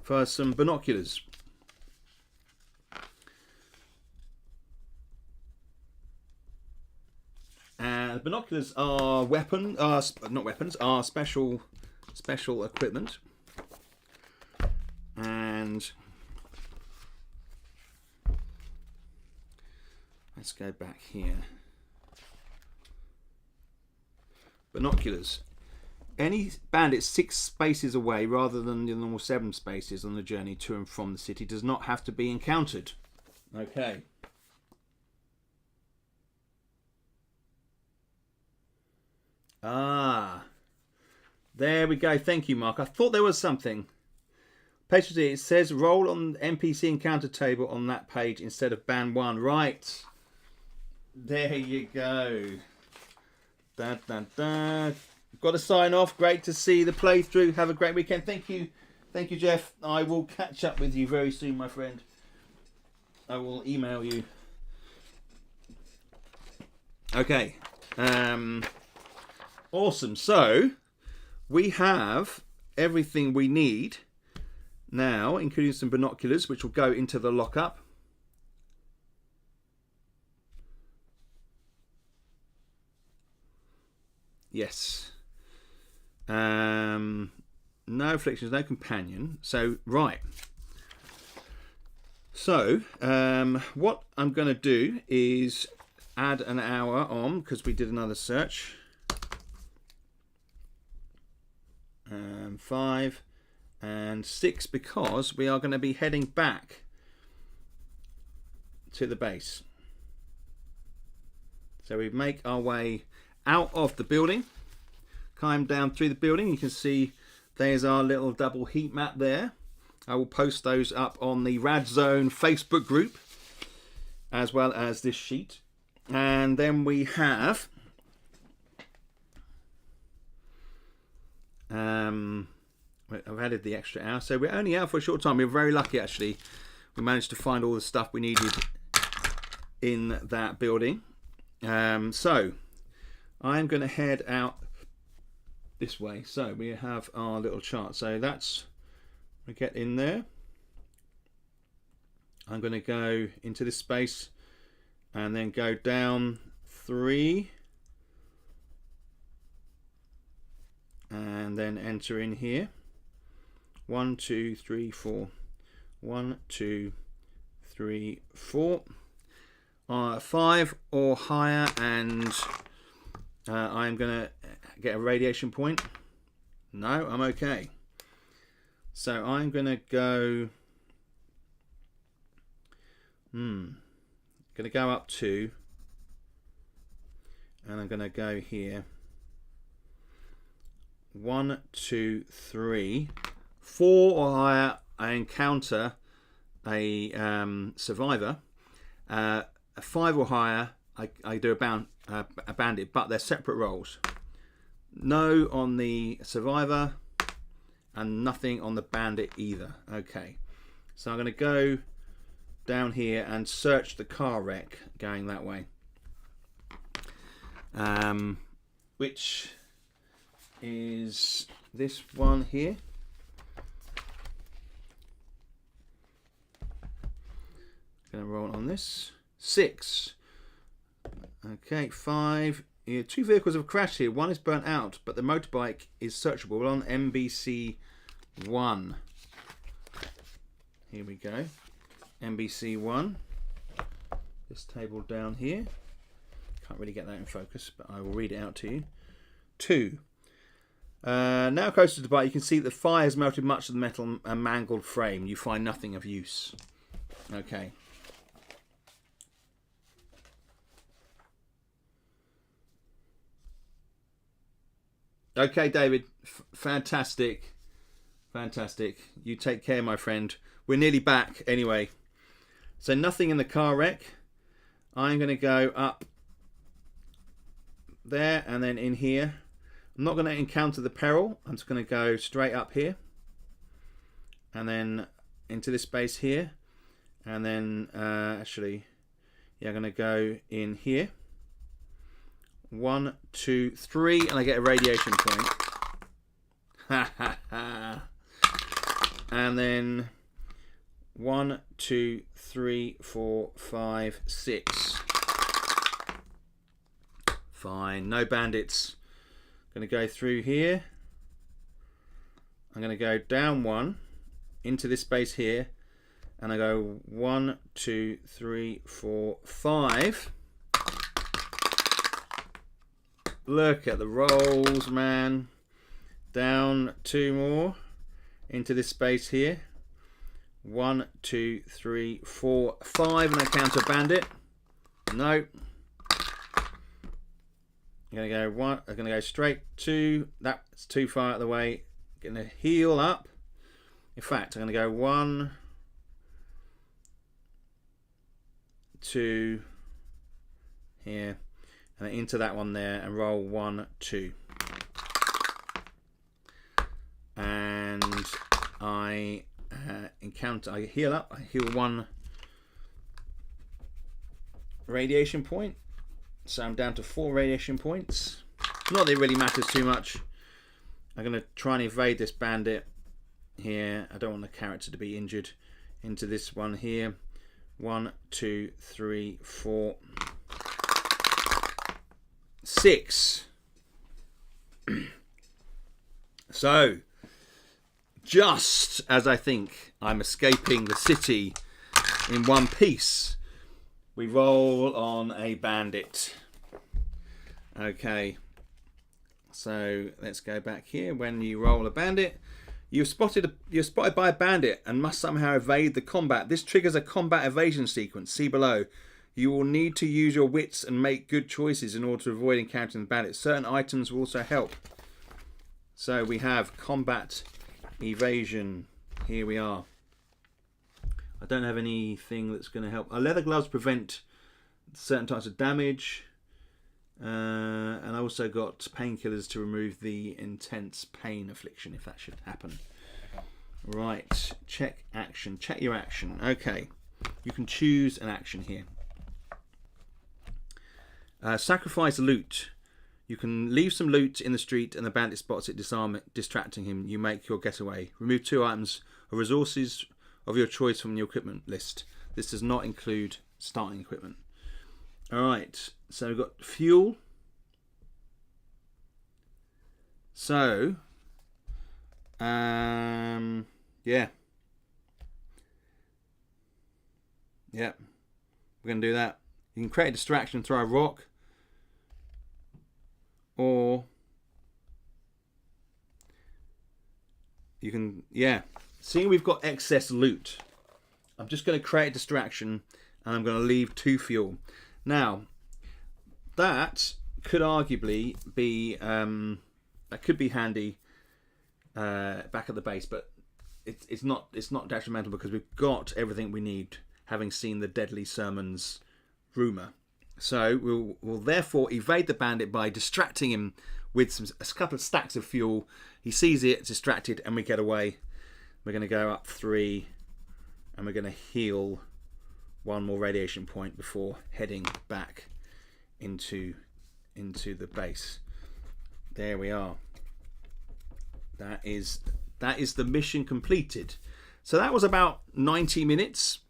for some binoculars. And binoculars are are special equipment. And let's go back here. Binoculars. Any bandit 6 spaces away rather than the normal 7 spaces on the journey to and from the city does not have to be encountered. Okay. Ah. There we go. Thank you, Mark. I thought there was something. Page 3, it says roll on the NPC encounter table on that page instead of band 1. Right. There you go. Dun, dun, dun. Got to sign off. Great to see the playthrough. Have a great weekend. Thank you, Jeff. I will catch up with you very soon, my friend. I will email you. Okay. Awesome. So we have everything we need now, including some binoculars, which will go into the lockup. Yes. No afflictions, no companion. So, right. So, what I'm going to do is add an hour on, because we did another search. 5 and 6, because we are going to be heading back to the base. So we make our way out of the building, climb down through the building. You can see there's our little double heat map there. I will post those up on the Rad Zone Facebook group, as well as this sheet. And then we have I've added the extra hour, so we're only out for a short time. We're very lucky, actually. We managed to find all the stuff we needed in that building. So I'm going to head out this way. So we have our little chart. So that's, we get in there. I'm going to go into this space and then go down 3 and then enter in here. 1, 2, 3, 4. 1, 2, 3, 4. 5 or higher, and I'm gonna get a radiation point. No, I'm okay. So I'm gonna go. Gonna go up 2, and I'm gonna go here. 1, 2, 3, 4 or higher. I encounter a survivor. 5 or higher, I do a bandit, but they're separate roles. No on the survivor, and nothing on the bandit either. Okay, so I'm going to go down here and search the car wreck going that way, which is this one here. Going to roll on this. 6. Okay, 5 Yeah, 2 vehicles have crashed here. One is burnt out, but the motorbike is searchable on MBC1. Here we go. MBC1. This table down here. Can't really get that in focus, but I will read it out to you. 2. Now closer to the bike, you can see that the fire has melted much of the metal and mangled frame. You find nothing of use. Okay. Okay, David. Fantastic. Fantastic. You take care, my friend. We're nearly back anyway. So nothing in the car wreck. I'm going to go up there and then in here. I'm not going to encounter the peril. I'm just going to go straight up here. And then into this space here. And then actually, yeah, I'm going to go in here. 1, 2, 3, and I get a radiation point. Ha ha ha. And then 1, 2, 3, 4, 5, 6. Fine, no bandits. Going to go through here. I'm going to go down 1 into this space here, and I go 1, 2, 3, 4, 5. Look at the rolls, man. Down 2 more into this space here. 1, 2, 3, 4, 5, and I counter bandit. No. I'm gonna go 1. I'm gonna go straight 2. That's too far out of the way. Gonna heal up. In fact, I'm gonna go 1, 2 here. And into that one there and roll 1, 2. And I I heal up. I heal 1 radiation point. So I'm down to 4 radiation points. Not that it really matters too much. I'm going to try and evade this bandit here. I don't want the character to be injured. Into this one here. 1, 2, 3, 4. 6. So, just as I think I'm escaping the city in one piece, we roll on a bandit. Okay, so let's go back here. When you roll a bandit, you're spotted by a bandit and must somehow evade the combat. This triggers a combat evasion sequence. See below. You will need to use your wits and make good choices in order to avoid encountering the bandits. Certain items will also help. So we have combat evasion. Here we are. I don't have anything that's going to help. Leather gloves prevent certain types of damage. And I also got painkillers to remove the intense pain affliction if that should happen. Right. Check action. Check your action. Okay. You can choose an action here. Sacrifice loot. You can leave some loot in the street and the bandit spots it, disarm it, distracting him. You make your getaway. Remove 2 items or resources of your choice from your equipment list. This does not include starting equipment. Alright, so we've got fuel. So, yeah. We're going to do that. You can create a distraction, throw a rock. Or you can, seeing we've got excess loot, I'm just going to create a distraction and I'm going to leave 2 fuel. Now, that could arguably be, that could be handy back at the base, but it's not detrimental because we've got everything we need, having seen the Deadly Sermons rumour. So we'll therefore evade the bandit by distracting him with a couple of stacks of fuel. He sees it, distracted, and we get away. We're going to go up 3, and we're going to heal 1 more radiation point before heading back into the base. There we are. That is the mission completed. So that was about 90 minutes.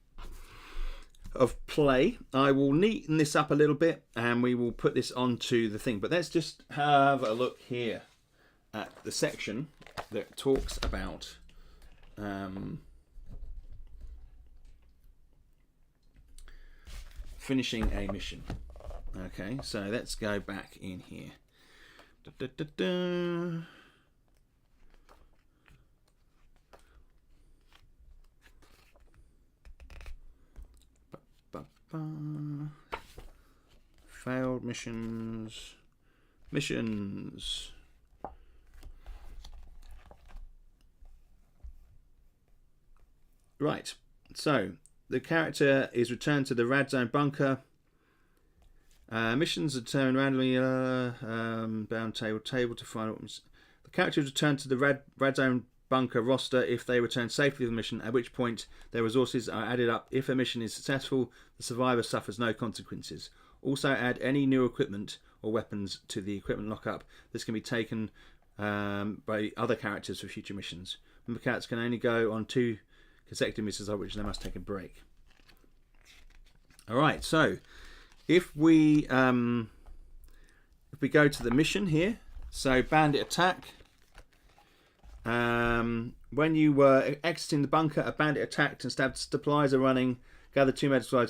of play. I will neaten this up a little bit and we will put this onto the thing. But let's just have a look here at the section that talks about finishing a mission. Okay, so let's go back in here. Failed missions. Right, so the character is returned to the Rad Zone bunker. Missions are turned randomly. Bound table to find what the character is returned to the Rad Zone bunker roster if they return safely to the mission, at which point their resources are added up. If a mission is successful, the survivor suffers no consequences. Also add any new equipment or weapons to the equipment lockup. This can be taken by other characters for future missions. Member characters can only go on 2 consecutive missions, of which they must take a break. Alright, so if we go to the mission here, so bandit attack. When you were exiting the bunker, a bandit attacked and stabbed. Supplies are running. Gather 2 medical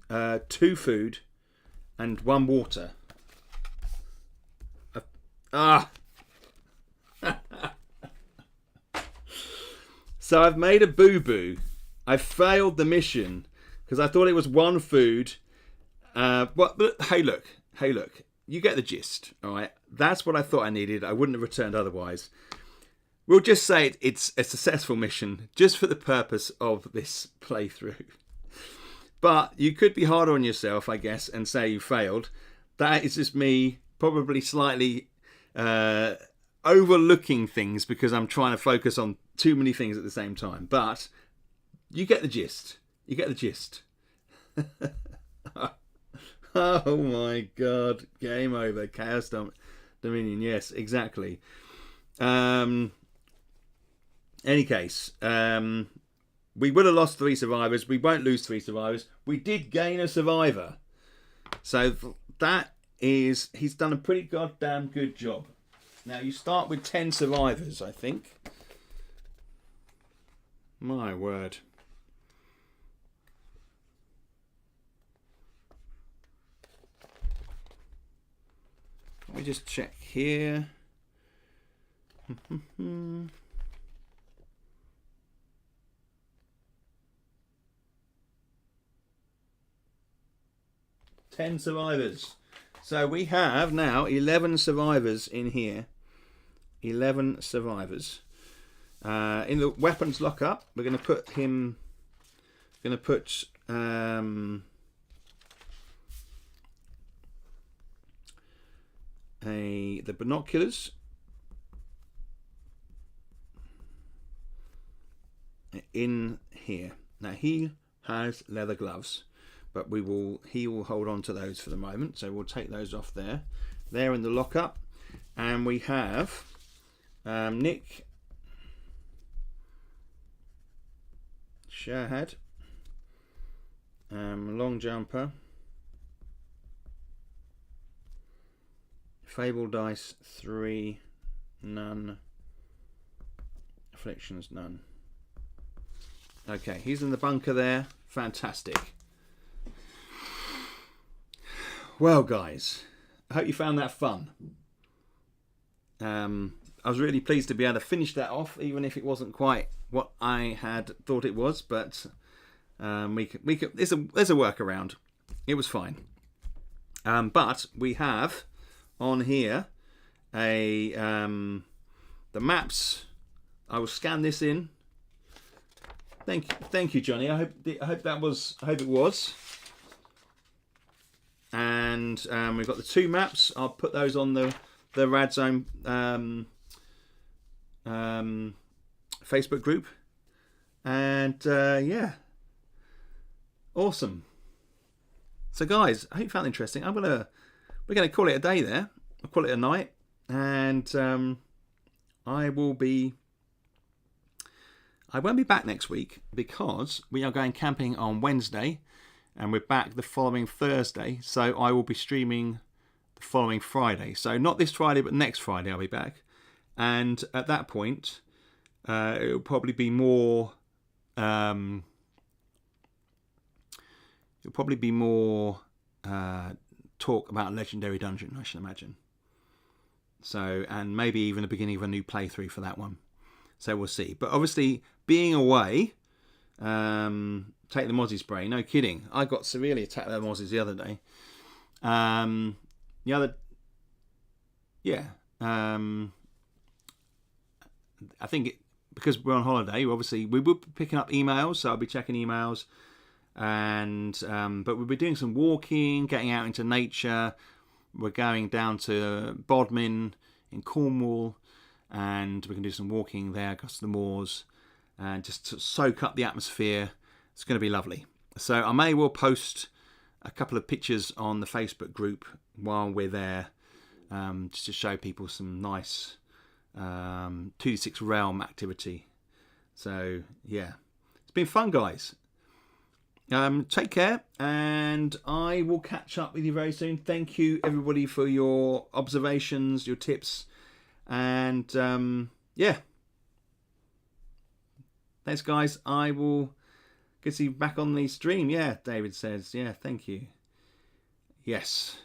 supplies, 2 food, and 1 water. So I've made a boo-boo. I failed the mission because I thought it was 1 food. But hey look. You get the gist, all right? That's what I thought I needed. I wouldn't have returned otherwise. We'll just say it's a successful mission just for the purpose of this playthrough. But you could be harder on yourself, I guess, and say you failed. That is just me probably slightly overlooking things because I'm trying to focus on too many things at the same time. But you get the gist. Oh my god, game over. Chaos Dominion, yes, exactly. Any case, we would have lost 3 survivors. We won't lose 3 survivors. We did gain a survivor. So that is, he's done a pretty goddamn good job. Now you start with 10 survivors, I think. My word. Let me just check here. 10 survivors. So we have now 11 survivors in here. 11 survivors. In the weapons lockup, we're going to put him. Going to put the binoculars in here. Now he has leather gloves, but he will hold on to those for the moment, so we'll take those off there. They're in the lockup, and we have Nick Sherhead, long jumper, Fable dice 3, none, afflictions none. Okay, he's in the bunker there. Fantastic. Well, guys, I hope you found that fun. I was really pleased to be able to finish that off, even if it wasn't quite what I had thought it was. But we could. There's a workaround. It was fine. But we have on here the maps. I will scan this in. Thank you, Johnny. I hope it was. And we've got the 2 maps. I'll put those on the Rad Zone Facebook group. And yeah, awesome. So guys, I hope you found it interesting. We're gonna call it a day there. I'll call it a night, and I won't be back next week because we are going camping on Wednesday and we're back the following Thursday. So I will be streaming the following Friday. So not this Friday, but next Friday I'll be back. And at that point, it'll probably be more... talk about Legendary Dungeon, I should imagine. So, and maybe even the beginning of a new playthrough for that one. So we'll see. But obviously, being away, take the mozzie spray. No kidding. I got severely attacked by the mozzies the other day. I think because we're on holiday, obviously we will be picking up emails, so I'll be checking emails. And but we'll be doing some walking, getting out into nature. We're going down to Bodmin in Cornwall, and we can do some walking there across the moors and just to soak up the atmosphere. It's going to be lovely. So I may well post a couple of pictures on the Facebook group while we're there, just to show people some nice 2d6 realm activity. So yeah, it's been fun, guys. Take care, and I will catch up with you very soon. Thank you, everybody, for your observations, your tips, and thanks, guys. I will get you back on the stream. Yeah, David says. Yeah, thank you. Yes,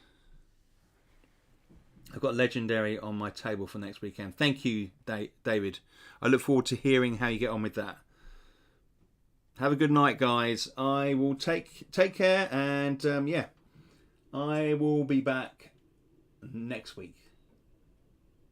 I've got Legendary on my table for next weekend. Thank you, David. I look forward to hearing how you get on with that. Have a good night, guys. I will take care, and I will be back next week.